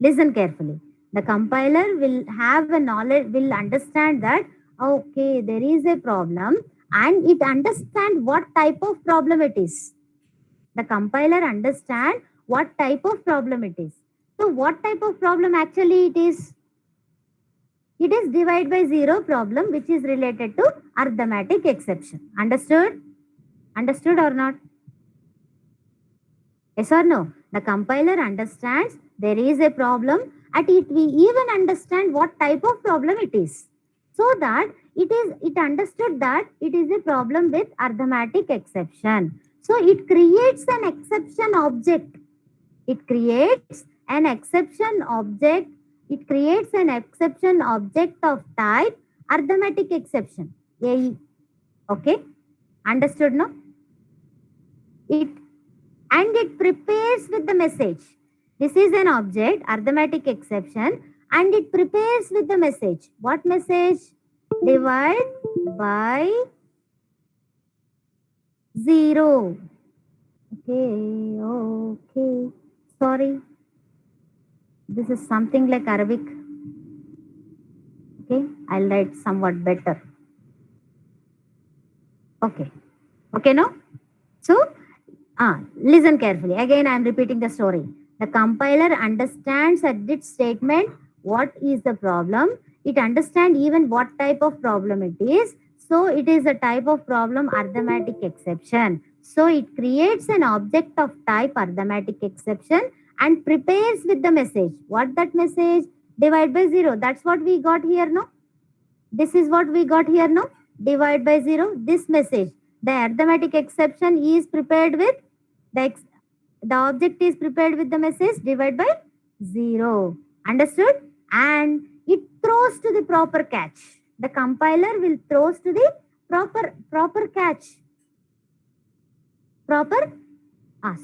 Listen carefully. The compiler will have a knowledge, will understand that okay, there is a problem, and it understand what type of problem it is. The compiler understand what type of problem it is. So what type of problem actually it is? It is divide by zero problem, which is related to arithmetic exception. Understood? Understood or not? Yes or no? The compiler understands there is a problem, and it we even understand what type of problem it is. So that it understood that it is a problem with arithmetic exception. So it creates an exception object. It creates an exception object. It creates an exception object of type arithmetic exception. AE. Okay? Understood, no? It and it prepares with the message. This is an object, arithmetic exception, and it prepares with the message. What message? Divide by 0. Okay. Sorry. This is something like Arabic. Okay, I'll write somewhat better. Okay, no? So, listen carefully. Again, I am repeating the story. The compiler understands at this statement what is the problem. It understands even what type of problem it is. So, it is a type of problem arithmetic exception. So, it creates an object of type arithmetic exception and prepares with the message. What that message? Divide by 0. That's what we got here, no? This is what we got here, no? Divide by 0. This message. The arithmetic exception is prepared with the the object is prepared with the message divide by 0. Understood? And it throws to the proper catch. The compiler will throws to the proper catch. Proper?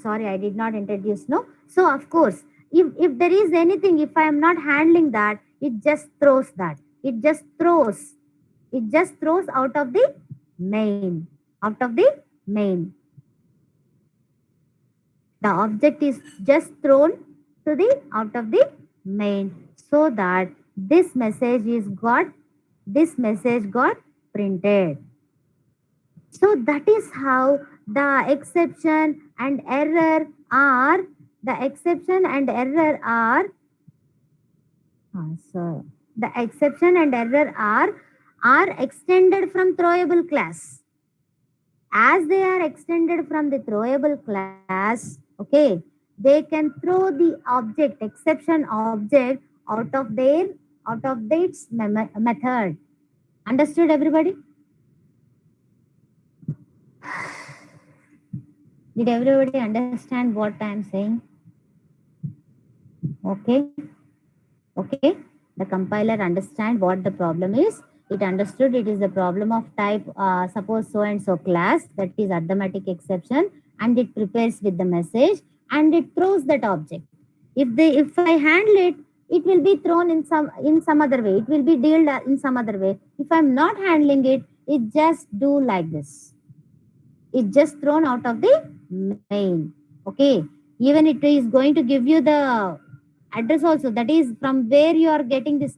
Sorry, I did not introduce. No. So of course, if there is anything, if I am not handling that, it just throws that. It just throws. It just throws out of the main. Out of the main. The object is just thrown to the out of the main, so that this message got printed. So that is how the exception and error are the exception and error are so the exception and error are extended from throwable class. As they are extended from the throwable class, okay, they can throw the object, exception object, out of its method. Understood, everybody? Did everybody understand what I am saying? Okay. Okay. The compiler understand what the problem is. It understood it is the problem of type, suppose so and so class, that is arithmetic exception, and it prepares with the message and it throws that object. If I handle it, it will be thrown in some other way. It will be dealt in some other way. If I'm not handling it, it just do like this. It just thrown out of the main. Okay. Even it is going to give you the address also, that is from where you are getting this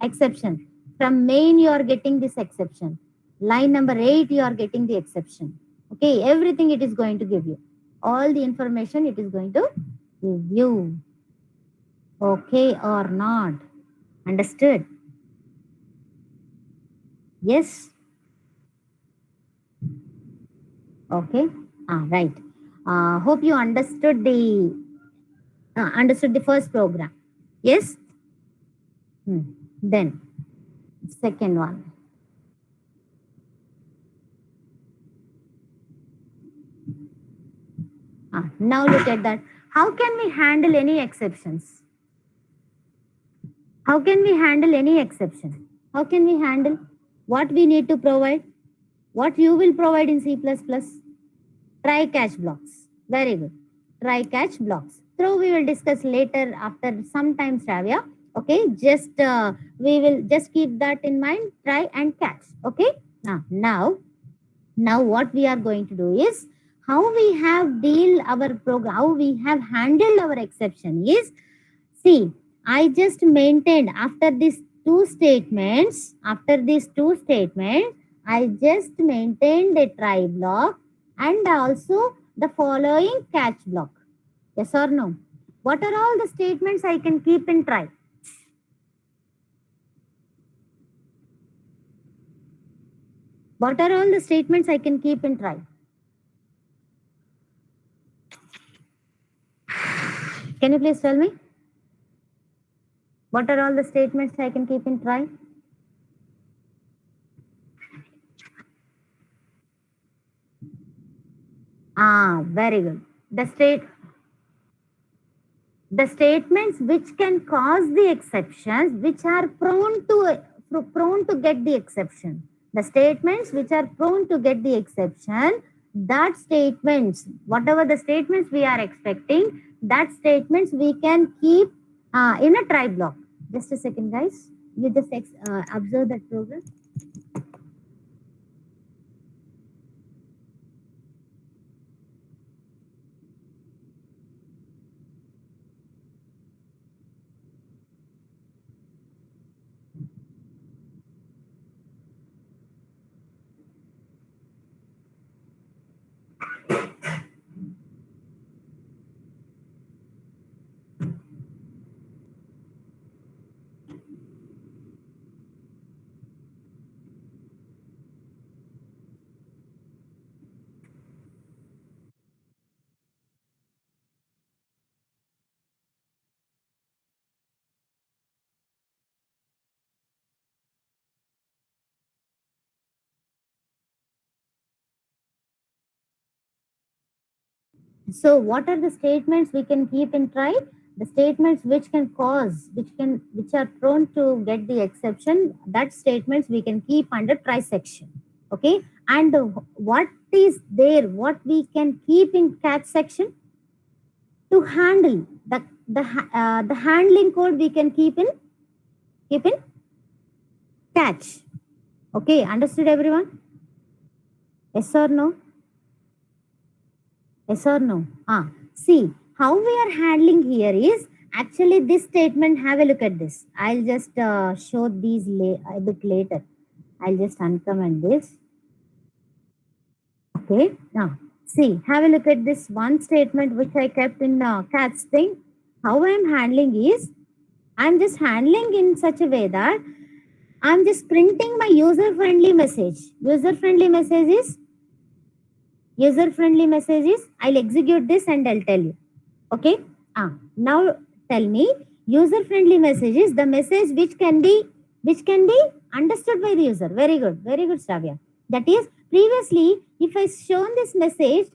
exception. From main you are getting this exception. Line number 8 you are getting the exception. Okay, everything it is going to give you. All the information it is going to give you. Okay or not? Understood? Yes. Okay. Right. Hope you understood the first program. Yes. Then second one. Now look at that. How can we handle any exceptions? How can we handle any exception? How can we handle? What we need to provide? What you will provide in C++? Try catch blocks. Very good. Try catch blocks. So we will discuss later after some time, Shravya. Okay, just we will just keep that in mind. Try and catch. Okay. Now what we are going to do is, how we have deal our program, how we have handled our exception is, see, I just maintained after these two statements, I just maintained a try block and also the following catch block. Yes or no? What are all the statements I can keep in try? What are all the statements I can keep in try? Can you please tell me? What are all the statements I can keep in try? Very good. The statements which can cause the exceptions, which are prone to get the exception. The statements which are prone to get the exception, that statements, whatever the statements we are expecting, that statements we can keep in a try block. Just a second, guys. You just observe that program. So what are the statements we can keep in try? The statements which can cause, which are prone to get the exception, that statements we can keep under try section. Okay. And what is there, what we can keep in catch section? To handle the handling code we can keep in catch. Okay, understood everyone? Yes or no? Yes or no? See, how we are handling here is, actually this statement, have a look at this. I'll just show these a bit later. I'll just uncomment this. Okay, now see, have a look at this one statement which I kept in catch thing. How I'm handling is, I'm just handling in such a way that I'm just printing my user-friendly message. User-friendly message is, I'll execute this and I'll tell you. Okay. Now tell me, user-friendly message is the message which can be understood by the user. Very good, Shravya. That is, previously, if I shown this message,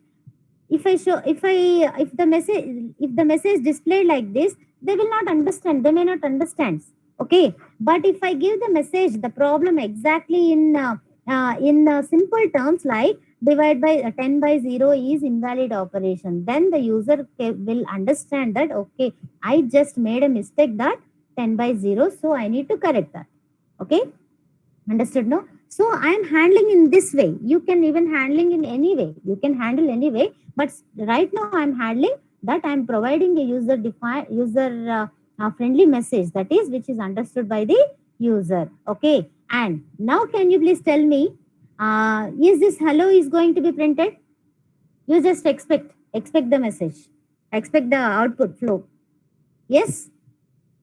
if the message displayed like this, they will not understand, they may not understand. Okay, but if I give the message, the problem exactly in simple terms, like divide by 10 by 0 is invalid operation, then the user will understand that okay, I just made a mistake, that 10 by 0, so I need to correct that. Okay, understood, no? So I am handling in this way. You can even handling in any way, you can handle any way, but right now I am handling that I am providing a user defined user friendly message, that is which is understood by the user. Okay, and now can you please tell me, is this hello is going to be printed? You just expect the message, expect the output flow. Yes,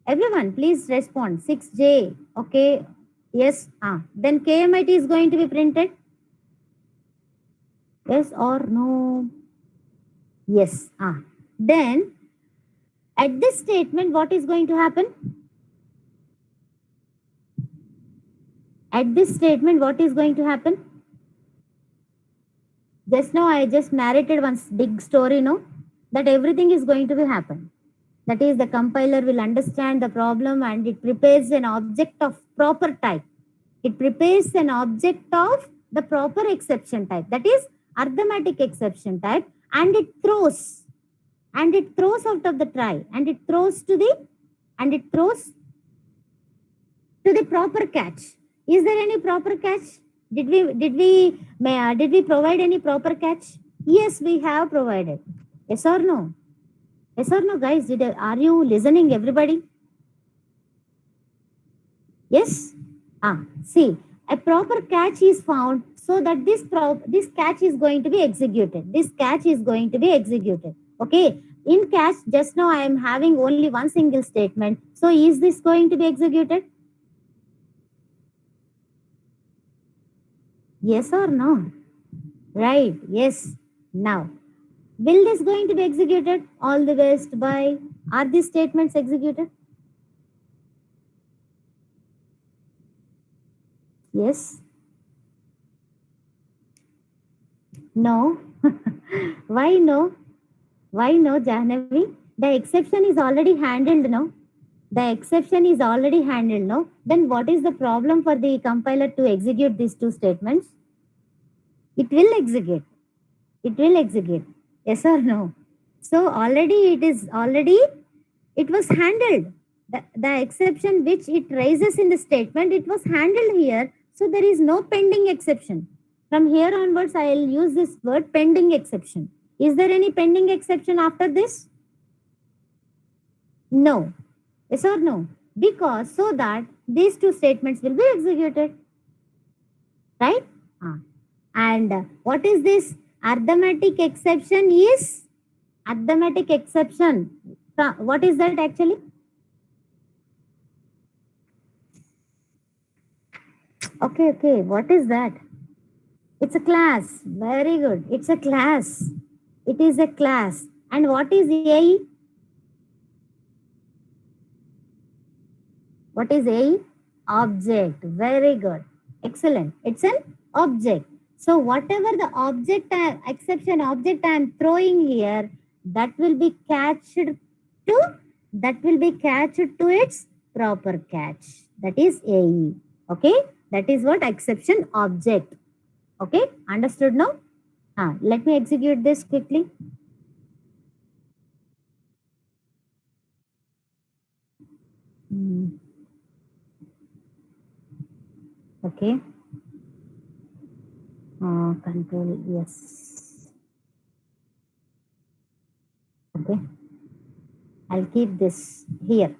everyone please respond. 6J. Okay, yes. Then KMIT is going to be printed, yes or no? Yes. Then at this statement what is going to happen? At this statement what is going to happen? Just now I just narrated one big story, no? That everything is going to be happen. That is, the compiler will understand the problem and it prepares an object of proper type. It prepares an object of the proper exception type, that is arithmetic exception type, and it throws out of the try, and it throws to the proper catch. Is there any proper catch? Did we provide any proper catch? Yes, we have provided. Yes or no? Yes or no, guys? Are you listening, everybody? Yes. See, a proper catch is found, so that this catch is going to be executed. This catch is going to be executed. Okay. In catch, just now I am having only one single statement. So is this going to be executed? Yes or no? Right. Yes. Now, will this going to be executed? All the best. Bye. Are these statements executed? Yes. No. Why no? Why no, Jahnavi? The exception is already handled, no? The exception is already handled, no? Then what is the problem for the compiler to execute these two statements? It will execute. It will execute. Yes or no? So it was handled. The exception which it raises in the statement, it was handled here. So there is no pending exception. From here onwards, I will use this word pending exception. Is there any pending exception after this? No. Yes or no? Because so that these two statements will be executed. Right? And what is this? Arithmetic exception is arithmetic exception. What is that actually? Okay. What is that? It's a class. Very good. It's a class. It is a class. And what is AE? What is AE? Object. Very good. Excellent. It's an object. So whatever the exception object I am throwing here, that will be catched to its proper catch. That is AE. Okay. That is what exception object. Okay. Understood now? Let me execute this quickly. Okay. Control, yes. Okay. I'll keep this here.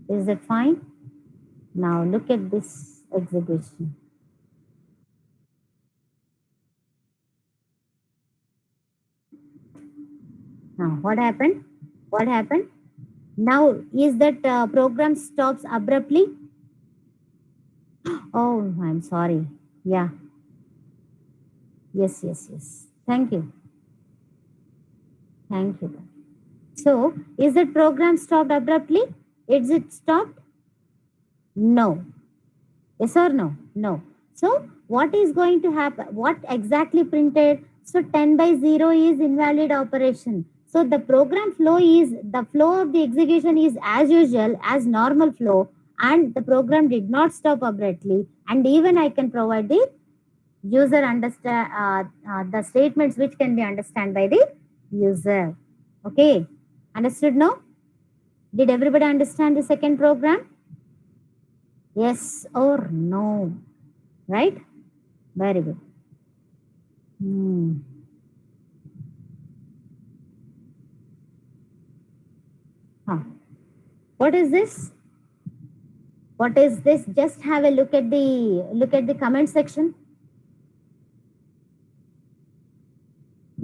Is that fine? Now look at this execution. Now what happened? What happened? Now is that program stops abruptly? Oh, I'm sorry. Yeah. Yes. Thank you. So is that program stopped abruptly? Is it stopped? No. Yes or no? No. So what is going to happen? What exactly printed? So 10 by 0 is invalid operation. So the program flow is, the flow of the execution is as usual, as normal flow, and the program did not stop abruptly. And even I can provide the user understand the statements which can be understand by the user. Okay, understood now? Did everybody understand the second program? Yes or no? Right? Very good. Hmm. Huh. What is this? What is this? Just have a look at the comment section.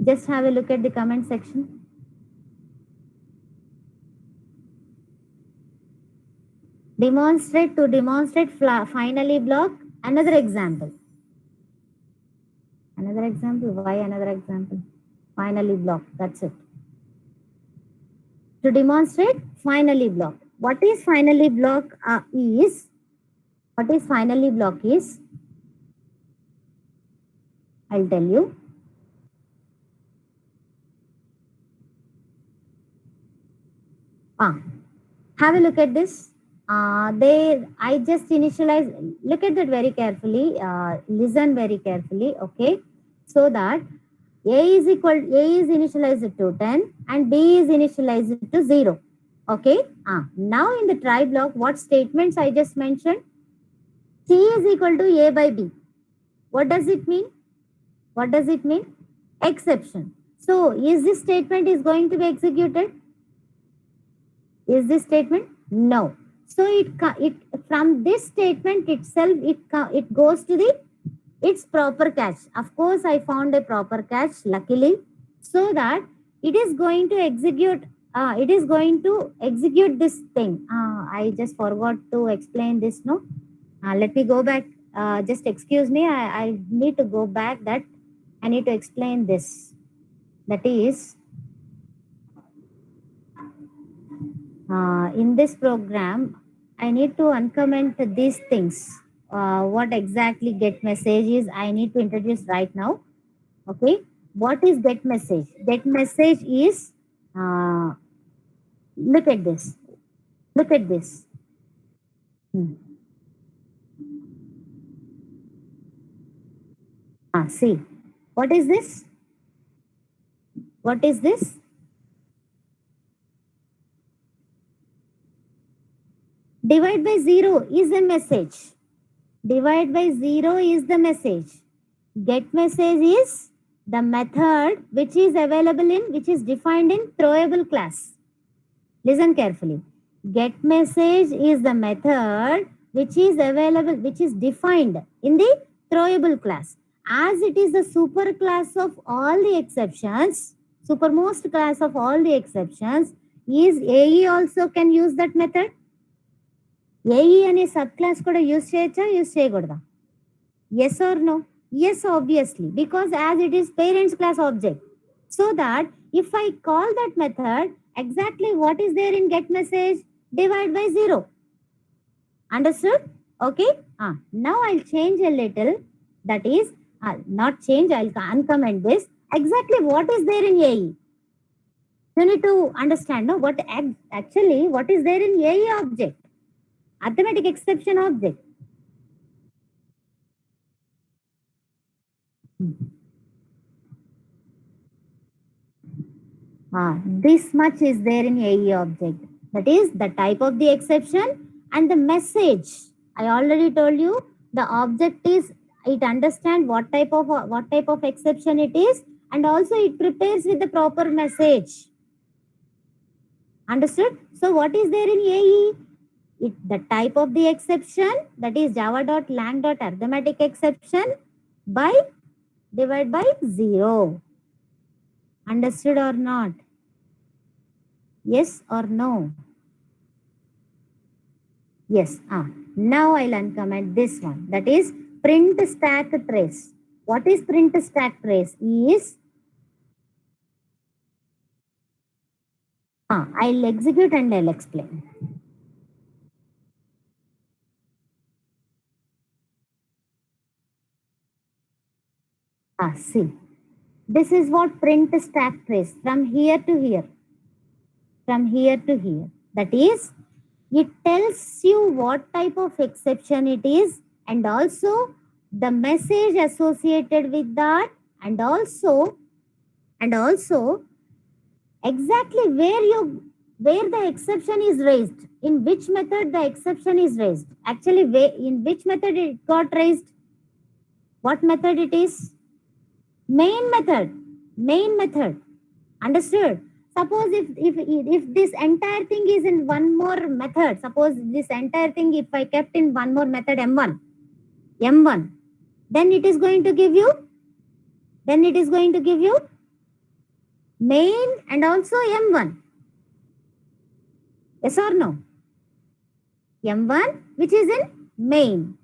Just have a look at the comment section. Demonstrate, to demonstrate finally block. Another example. Another example. Why another example? Finally block. That's it. To demonstrate finally block. What is finally block is? What is finally block is? I'll tell you. Have a look at this. I just initialize. Look at that very carefully. Listen very carefully. Okay, so that A is initialized to 10 and B is initialized to 0. Okay. Now in the try block, what statements I just mentioned? C is equal to A by B. What does it mean? What does it mean? Exception. So is this statement is going to be executed? Is this statement? No. So it from this statement itself, it goes to the its proper cache. Of course, I found a proper cache, luckily, so that it is going to execute. It is going to execute this thing. I just forgot to explain this. No, let me go back. Just excuse me. I need to go back. That I need to explain this. That is, in this program, I need to uncomment these things. What exactly get message is, I need to introduce right now. Okay, what is get message? Get message is, look at this. Look at this. Hmm. See, what is this? What is this? Divide by 0 is a message. Divide by 0 is the message. Get message is the method which is available in, which is defined in throwable class. Listen carefully. Get message is the method which is available, which is defined in the throwable class. As it is the super class of all the exceptions, supermost class of all the exceptions, is AE also can use that method? AE అనే sub class కూడా use చేయొచ్చా, use చేయకూడదా? Yes or no? Yes, obviously, because as it is parents class object. So that if I call that method, exactly what is there in get message? Divide by 0. Understood? Okay. Now I'll change a little. That is, not change, I'll uncomment this. Exactly what is there in AE? You need to understand, no? Actually, what is there in AE object? Arithmetic exception object. This much is there in AE object. That is the type of the exception and the message. I already told you the object is, it understands what type of exception it is, and also it prepares with the proper message. Understood? So what is there in AE? The type of the exception, that is java.lang.arithmetic exception by divide by 0. Understood or not? Yes or no? Yes. Now I'll uncomment this one. That is print stack trace. What is print stack trace? Is I'll execute and I'll explain. See. This is what print stack trace from here to here. From here to here. That is, it tells you what type of exception it is and also the message associated with that, and also exactly where the exception is raised, in which method the exception is raised, actually where, in which method it got raised, what method it is. Main method. Understood? Suppose if this entire thing is in one more method, suppose this entire thing if I kept in one more method, m1, then it is going to give you, main and also m1. Yes or no? m1 which is in main.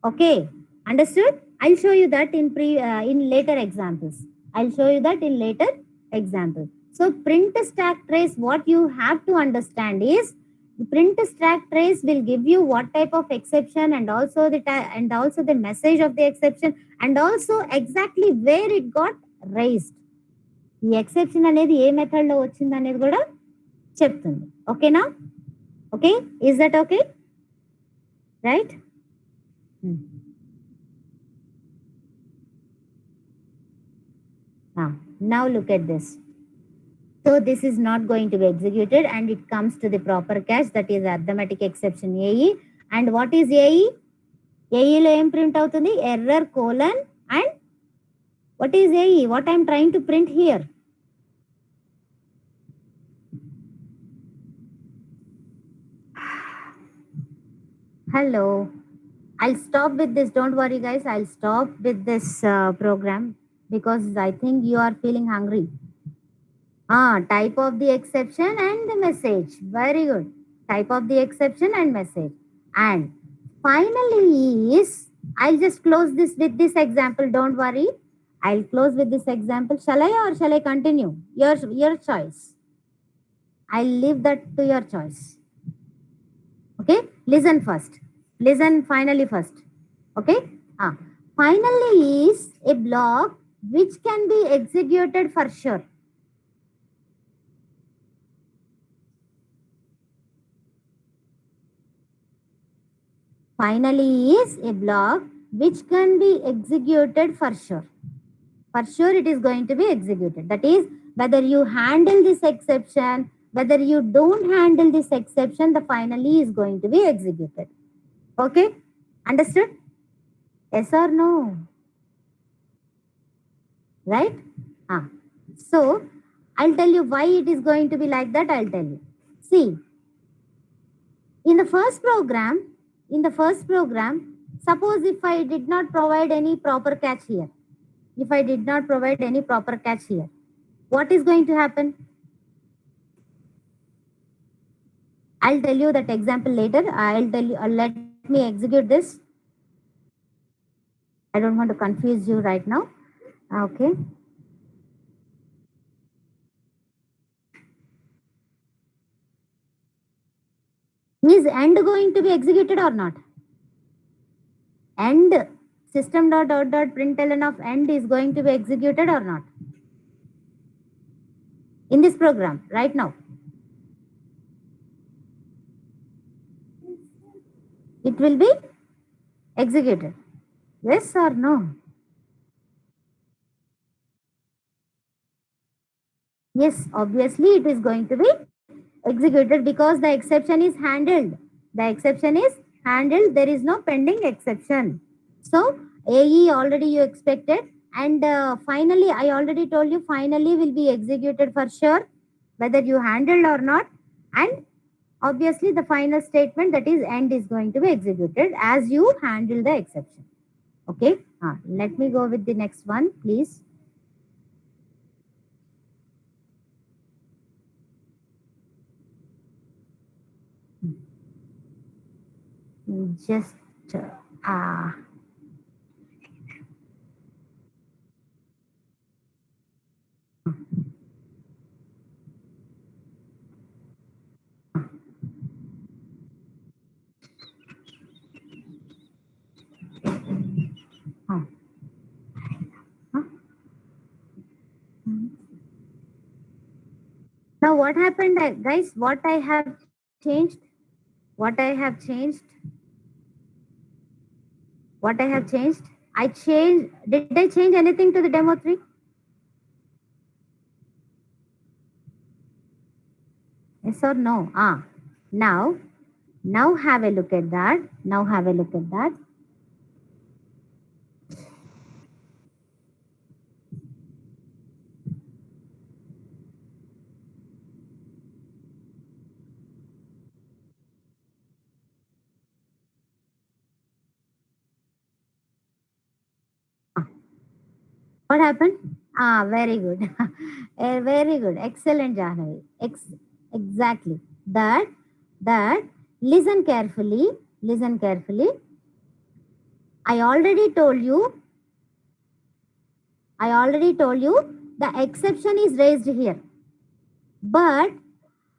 Okay, understood? I'll show you that in later examples. So print stack trace, what you have to understand is the print stack trace will give you what type of exception and also the message of the exception and also exactly where it got raised. ఈ exception అనేది ఏ method లో వచ్చింది అనేది కూడా చెప్తుంది. ఓకేనా? Okay, is that okay? Right? Now look at this. So this is not going to be executed and it comes to the proper cache, that is arithmetic exception AE. And what is AE? AE lo em print avutundi? Error colon and what is AE? What I am trying to print here? Hello. I'll stop with this. Don't worry guys. I'll stop with this program because I think you are feeling hungry. Type of the exception and the message. Very good. Type of the exception and message. And finally is, I'll just close this with this example. Don't worry. I'll close with this example. Shall I or shall I continue? Your choice. I'll leave that to your choice. Okay? Listen first. Listen finally first. Okay? Finally is a block which can be executed for sure. Finally is a block which can be executed for sure. For sure it is going to be executed. That is, whether you handle this exception, whether you don't handle this exception, the finally is going to be executed. Okay? Understood? Yes or no? Right? So I'll tell you why it is going to be like that. I'll tell you. See, in the first program, suppose if I did not provide any proper cache here, what is going to happen? I'll tell you that example later. I'll tell you, let me execute this. I don't want to confuse you right now. Okay. Is end going to be executed or not? End system.out.println of end is going to be executed or not? In this program right now. It will be executed. Yes or no? Yes, obviously it is going to be executed because the exception is handled. There is no pending exception. So AE already you expected, and finally I already told you finally will be executed for sure, whether you handled or not. And obviously the final statement, that is end, is going to be executed as you handle the exception. Okay, let me go with the next one, please. Just Now what happened, guys? What I have changed? What I have changed? What I have changed? I changed. Did I change anything to the demo 3? Yes or no? Now have a look at that. Now have a look at that. What happened? Very good. Very good. Excellent, Jahnavi. Exactly. That, listen carefully. Listen carefully. I already told you the exception is raised here. But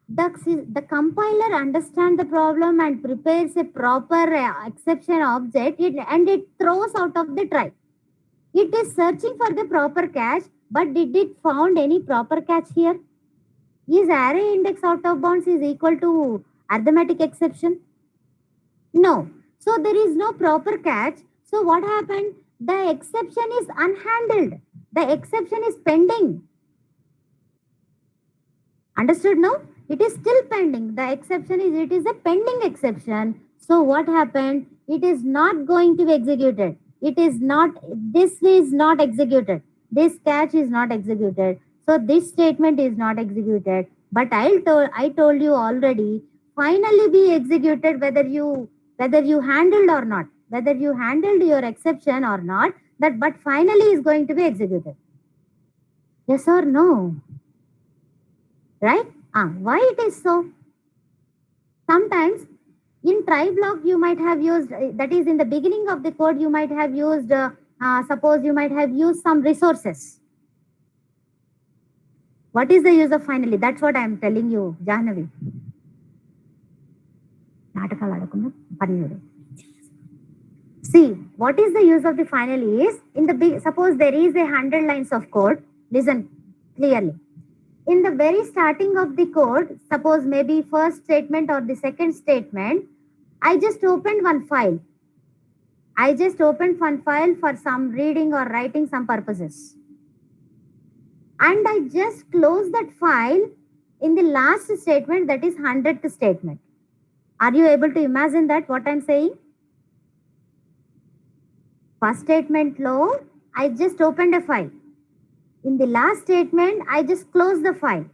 the compiler understands the problem and prepares a proper exception object and it throws out of the try. It is searching for the proper catch, but did it found any proper catch here? Is array index out of bounds is equal to arithmetic exception? No. So there is no proper catch. So what happened? The exception is unhandled. The exception is pending. Understood now? It is still pending. The exception is, it is a pending exception. So what happened? It is not going to be executed. It is not, this is not executed. This catch is not executed. So this statement is not executed. But I told you already, finally be executed whether you handled or not. Whether you handled your exception or not, that but finally is going to be executed. Yes or no? Right? Why it is so? Sometimes in try block you might have used, that is in the beginning of the code you might have used, suppose you might have used some resources. What is the use of finally? That's what I am telling you, Jahnavi. See, what is the use of the finally is, in the suppose there is 100 lines of code, listen clearly. In the very starting of the code, suppose maybe first statement or the second statement, I just opened one file. I just opened one file for some reading or writing some purposes. And I just closed that file in the last statement, that is 100th statement. Are you able to imagine that what I'm saying? First statement low, I just opened a file. In the last statement, I just closed the file.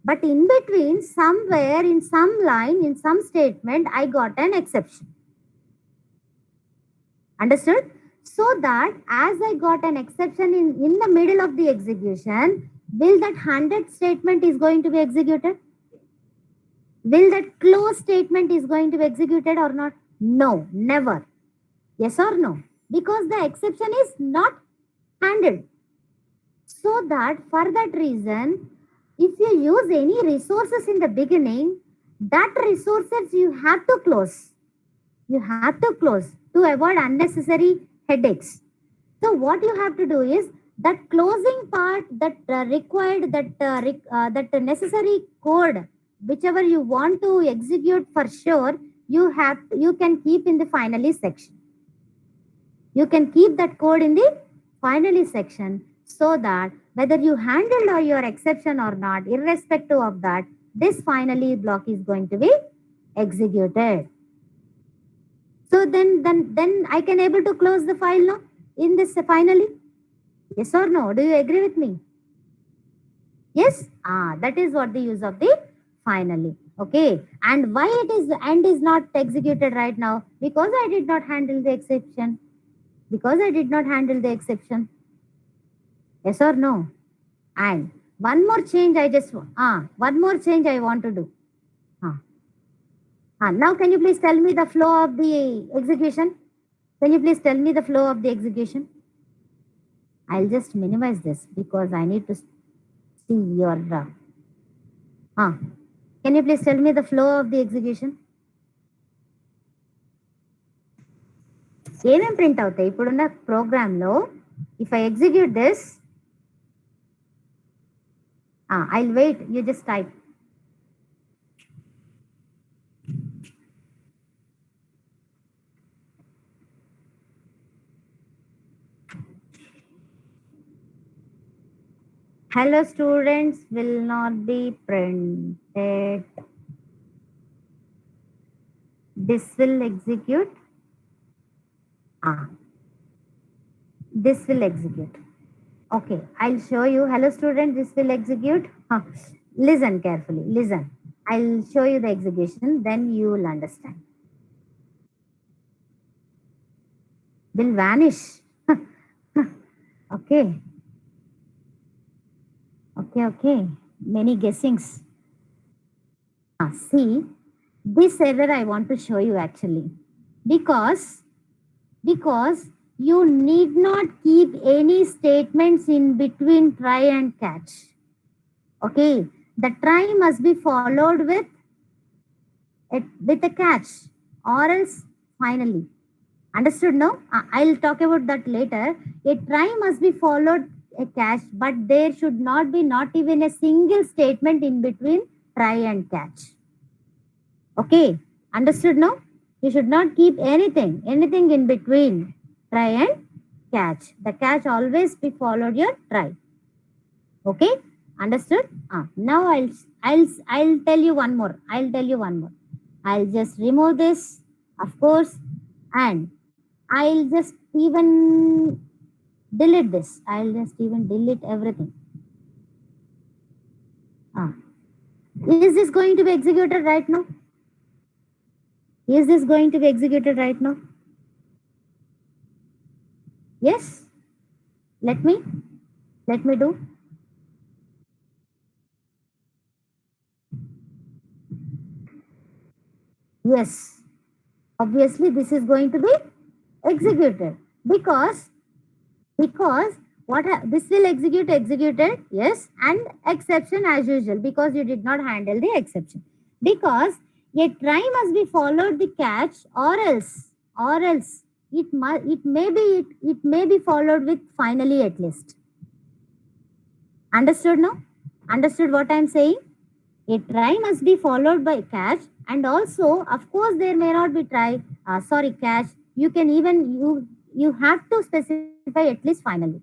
But in between, somewhere in some line, in some statement, I got an exception. Understood? So that as I got an exception in the middle of the execution, will that 100th statement is going to be executed? Will that close statement is going to be executed or not? No, never. Yes or no? Because the exception is not handled. So that for that reason, if you use any resources in the beginning, that resources you have to close. You have to close to avoid unnecessary headaches. So what you have to do is that closing part, that required, that necessary code, whichever you want to execute for sure, you can keep in the finally section. You can keep that code in the finally section, so that whether you handled your exception or not, irrespective of that, this finally block is going to be executed. So then I can able to close the file now in this finally. Yes or no? Do you agree with me? Yes? That is what the use of the finally. Okay. And why it is end is not executed right now? Because I did not handle the exception. Because I did not handle the exception. Yes or no? And one more change one more change I want to do. Now can you please tell me the flow of the execution? Can you please tell me the flow of the execution? I'll just minimize this because I need to see your can you please tell me the flow of the execution? ఏమేం print అవుతాయి ఇప్పుడున్న programme లో? If I execute this, I'll wait. You just type. Hello students will not be printed. This will execute. Ah, this will execute. Okay, I'll show you. Hello students, this will execute. Listen carefully. Listen. I'll show you the execution. Then you will understand. Will vanish. Okay. Okay. Many guessings. See, this error I want to show you actually. Because you need not keep any statements in between try and catch. Okay. The try must be followed with a catch or else finally. Understood now? I'll talk about that later. A try must be followed a catch, but there should not be not even a single statement in between try and catch. Okay, understood now? You should not keep anything in between try and catch. The catch always be followed your try. Okay, understood? Now I'll tell you one more. I'll just remove this, of course, and I'll just even delete this. I'll just even delete everything. Ah. Is this going to be executed right now? Is this going to be executed right now? Yes? Let me do. Yes. Obviously, this is going to be executed because this will executed, yes, and exception as usual because you did not handle the exception. Because a try must be followed the catch or else it may be followed with finally at least. Understood now? Understood what I'm saying? A try must be followed by catch, and also, of course, there may not be catch. You can even you have to specify at least finally.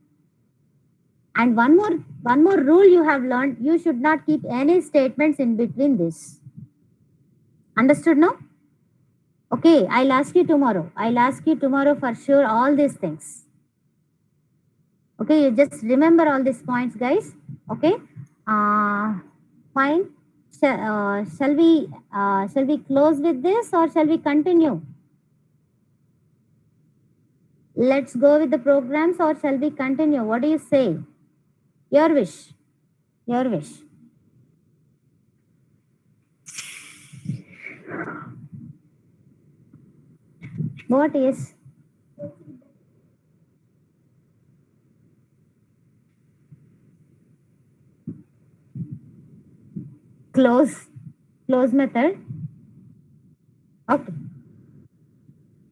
And one more rule you have learned: you should not keep any statements in between this. Understood now? Okay, I'll ask you tomorrow. For sure all these things. Okay, you just remember all these points, guys. Okay, fine. Shall we close with this or shall we continue? Let's go with the programs or shall we continue? What do you say? Your wish. Your wish. What is? Close method. Okay.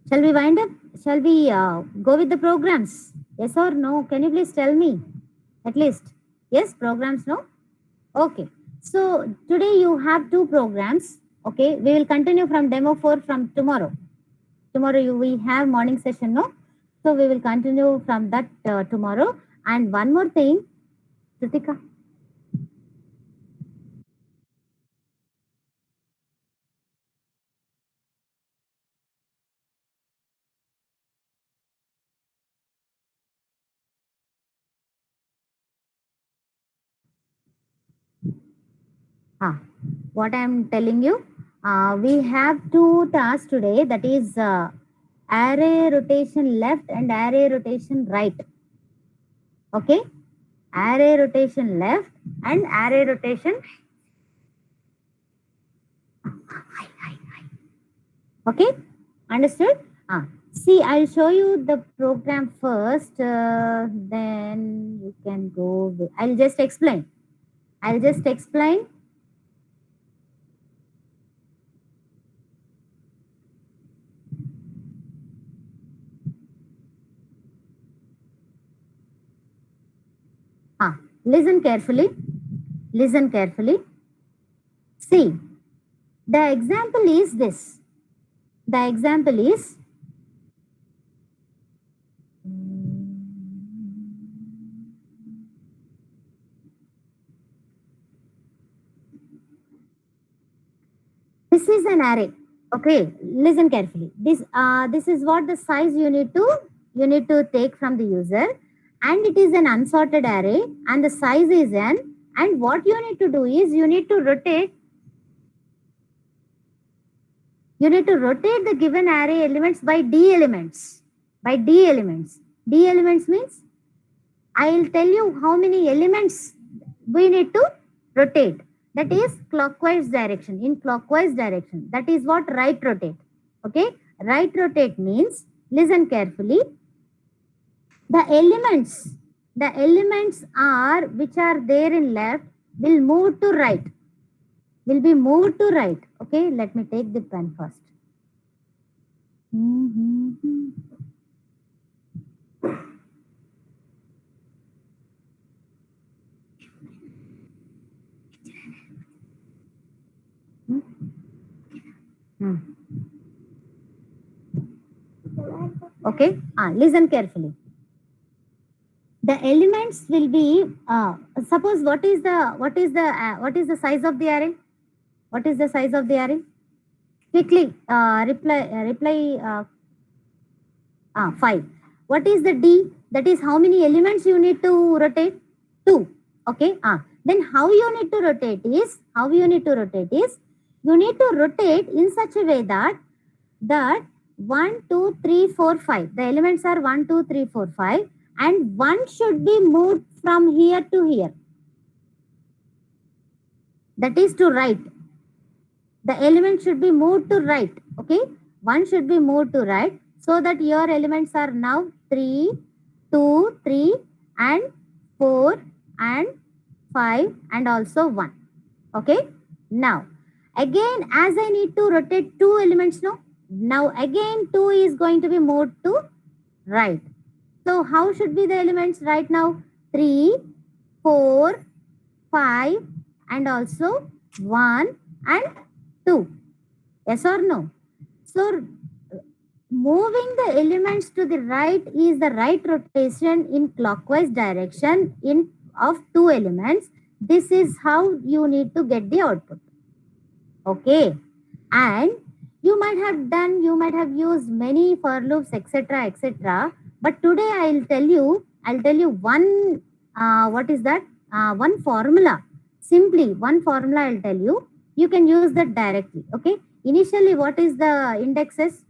Shall we wind up? Shall we go with the programs? Yes or no? Can you please tell me? At least. Yes, programs, no? Okay. So today you have two programs. Okay. We will continue from demo 4 from tomorrow. Tomorrow we have morning session, no? So we will continue from that tomorrow. And one more thing, Kritika. What I am telling you, we have two tasks today. That is array rotation left and array rotation right. Okay, array rotation left and array rotation. Okay, understood? See, I'll show you the program first. Then you can go. I'll just explain. Listen carefully. Listen carefully. See, the example is this. The example is this is an array. Okay, listen carefully. This is what the size you need to take from the user, and it is an unsorted array, and the size is n. And what you need to do is you need to rotate. You need to rotate the given array elements by d elements. By d elements. D elements means I will tell you how many elements we need to rotate. That is clockwise direction. In clockwise direction. That is what right rotate. Okay. Right rotate means, listen carefully. The elements are which are there in left will move to right. Will be moved to right. Okay. Let me take the pen first. Okay. Listen carefully. The elements will be suppose what is the size of the array? What is the size of the array? Quickly reply 5. What is the D? That is how many elements you need to rotate? 2. Okay. Then how you need to rotate is you need to rotate in such a way that 1, 2, 3, 4, 5. The elements are 1, 2, 3, 4, 5, and 1 should be moved from here to here. That is to right. The element should be moved to right. Okay. 1 should be moved to right, so that your elements are now 3, 2, 3, and 4, and 5, and also 1. Okay. Now, again, as I need to rotate 2 elements, no? Now, again, 2 is going to be moved to right. So, how should be the elements right now? 3, 4, 5, and also 1 and 2. Yes or no? So, moving the elements to the right is the right rotation in clockwise direction of 2 elements. This is how you need to get the output. Okay. And you might have used many for loops, etc., etc. But today I'll tell you one, what is that? One formula. Simply one formula I'll tell you. You can use that directly. Okay. Initially, what is the indexes?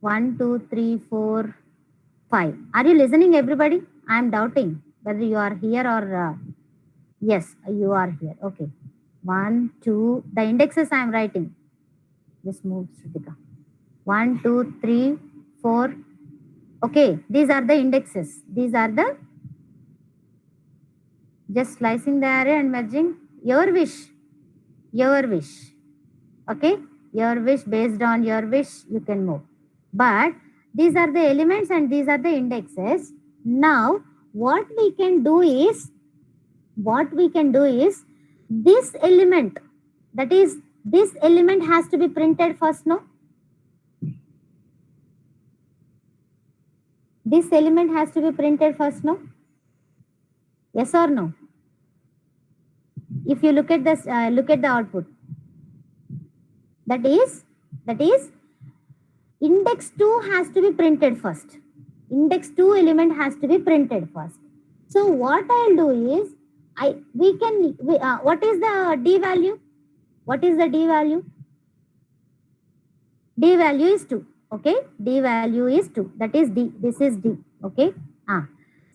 1, 2, 3, 4, 5. Are you listening, everybody? I am doubting whether you are here or yes, you are here. Okay. 1, 2. The indexes I am writing. Just move, Shrutika. 1, 2, 3, 4. Okay. These are the indexes. These are the just slicing the array and merging. Your wish. Your wish. Okay. Your wish, based on your wish, you can move. But these are the elements and these are the indexes. Now, what we can do is this element, that is, this element has to be printed first, no? This element has to be printed first, no? Yes or no? If you look at this, look at the output. That is index 2 has to be printed first. Index 2 element has to be printed first. So what I'll do is, what is the D value? What is the D value? D value is 2. Okay. D value is 2. That is D. This is D. Okay.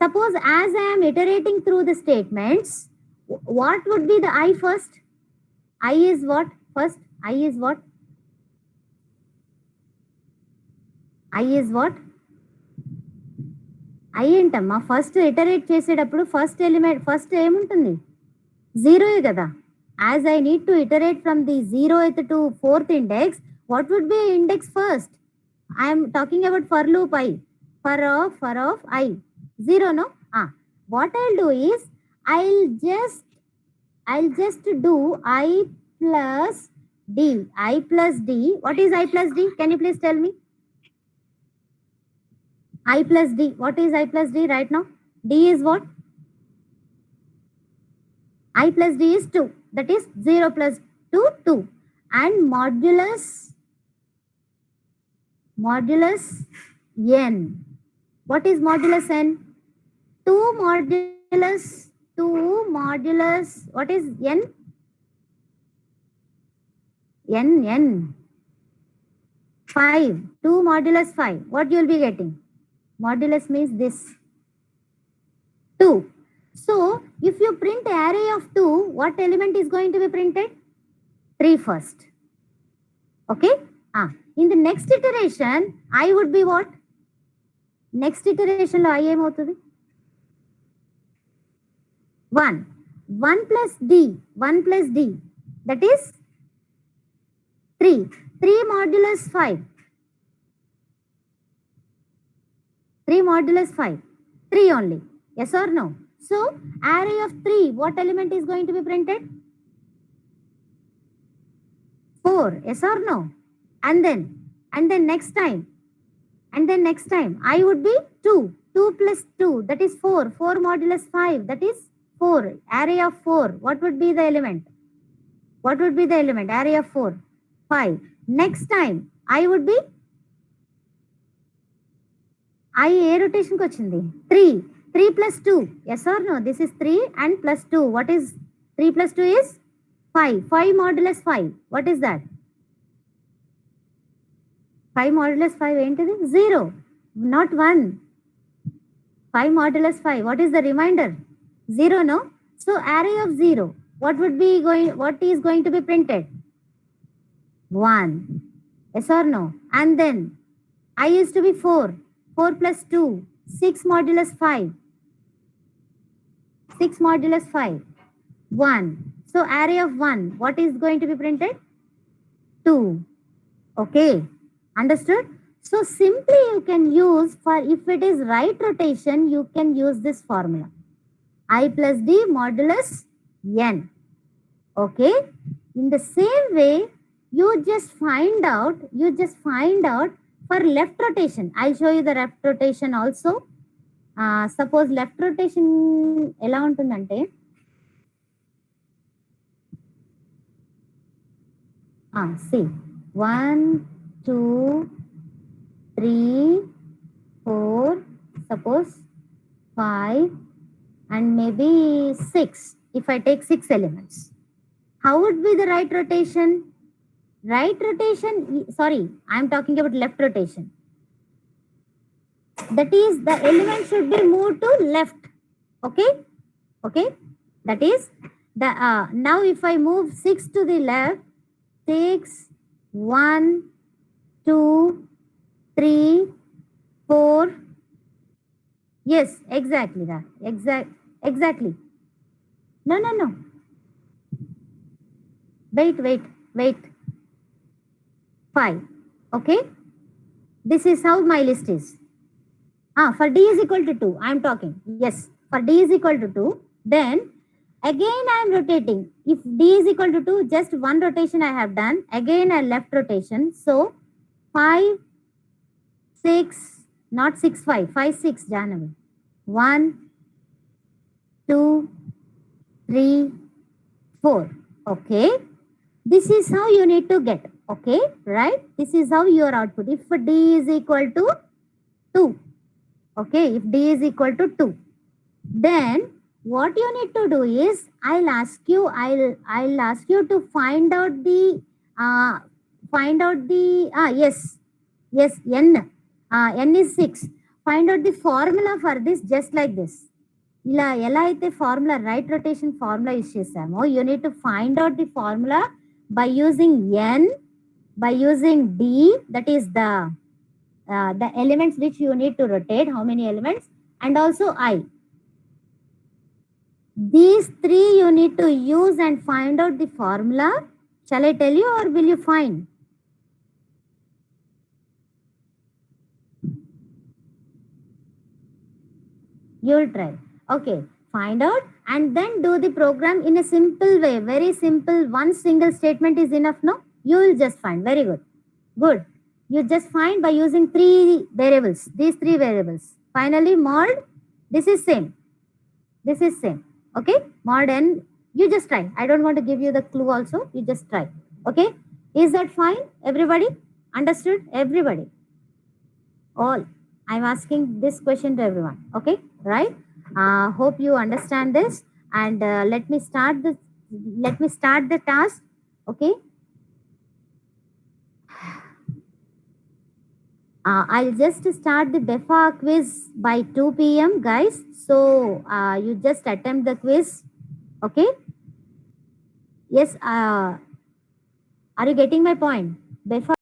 Suppose as I am iterating through the statements, what would be the I first? I is what? First, I is what? I is what? I ఏంటమ్మా first iterate చేసేటప్పుడు first element first ఏముంటుంది? 0 కదా. As I need to iterate from the 0th to 4th index, what would be index first? I am talking about for loop I. For of I. 0, no? What I'll do is, I'll just do I plus D. I plus D. What is I plus D? Can you please tell me? I plus D. What is I plus D right now? D is what? I plus D is 2. That is 0 plus 2, 2. And modulus n. What is modulus n? 2 modulus, what is n? N. 5. 2 modulus 5. What you will be getting? Modulus means this. 2. So, if you print array of 2, what element is going to be printed? 3 first. Okay? In the next iteration, I would be what? Next iteration lo I em avutadi? 1. 1 plus D. That is 3. 3 modulus 5. 3 modulus 5. 3 only. Yes or no? So, array of 3, what element is going to be printed? 4. Yes or no? And then next time, I would be 2. 2 plus 2, that is 4. 4 modulus 5, that is 4. Array of 4, what would be the element? Array of 4. 5. Next time, I would be, I a rotation kochindi. 3. 3 plus 2. Yes or no? This is 3 and plus 2. What is 3 plus 2 is 5. 5 modulus 5. What is that? 5 modulus 5 ఏంటిది? 0. Not 1. 5 modulus 5. What is the remainder? 0, no? So array of 0. What is going to be printed? 1. Yes or no? And then I used to be 4. 4 plus 2. 6 modulus 5. 6 modulus 5. 1. So array of 1. What is going to be printed? 2. Okay. Understood? So simply you can use, for if it is right rotation, you can use this formula. I plus D modulus n. Okay. In the same way, you just find out for left rotation. I'll show you the left rotation also. Suppose left rotation ఎలా ఉంటుందంటే see 1 2 3 4 suppose 5 and maybe 6. If I take 6 elements, how would be the right rotation? Sorry, I'm talking about left rotation. That is, the element should be moved to left. Okay. That is the now if I move 6 to the left, 6 1 2 3 4. Yes, exactly that. Exactly. No. Wait. 5. Okay. This is how my list is. For D is equal to 2, I am talking. Yes, for D is equal to 2, then again I am rotating. If D is equal to 2, just one rotation I have done. Again a left rotation. So 5, 6, not 6, 5, 5, 6, Janavi. 1, 2, 3, 4. Okay. This is how you need to get. Okay, right? This is how your output. If D is equal to 2. Okay, if D is equal to 2, then what you need to do is I'll ask you to find out the yes n is 6. Find out the formula for this, just like this. ఇలా ఎలా అయితే formula right rotation formula use చేసామో, you need to find out the formula by using n, by using d, that is the elements which you need to rotate, how many elements, and also I. These 3 you need to use and find out the formula. Shall I tell you, or will you find? You'll try. Okay, find out and then do the program in a simple way, very simple. One single statement is enough, no? You will just find. Very good. Good. You just find by using three variables, these three variables. Finally, mod, this is same. This is same. Okay? Mod n, you just try. I don't want to give you the clue also. You just try. Okay? Is that fine? Everybody? Understood? Everybody? All. I'm asking this question to everyone. Okay? Right? Hope you understand this. And let me start the task. Okay? I'll just start the BEFA quiz by 2 p.m. guys. So you just attempt the quiz. Okay? Yes. Are you getting my point? BEFA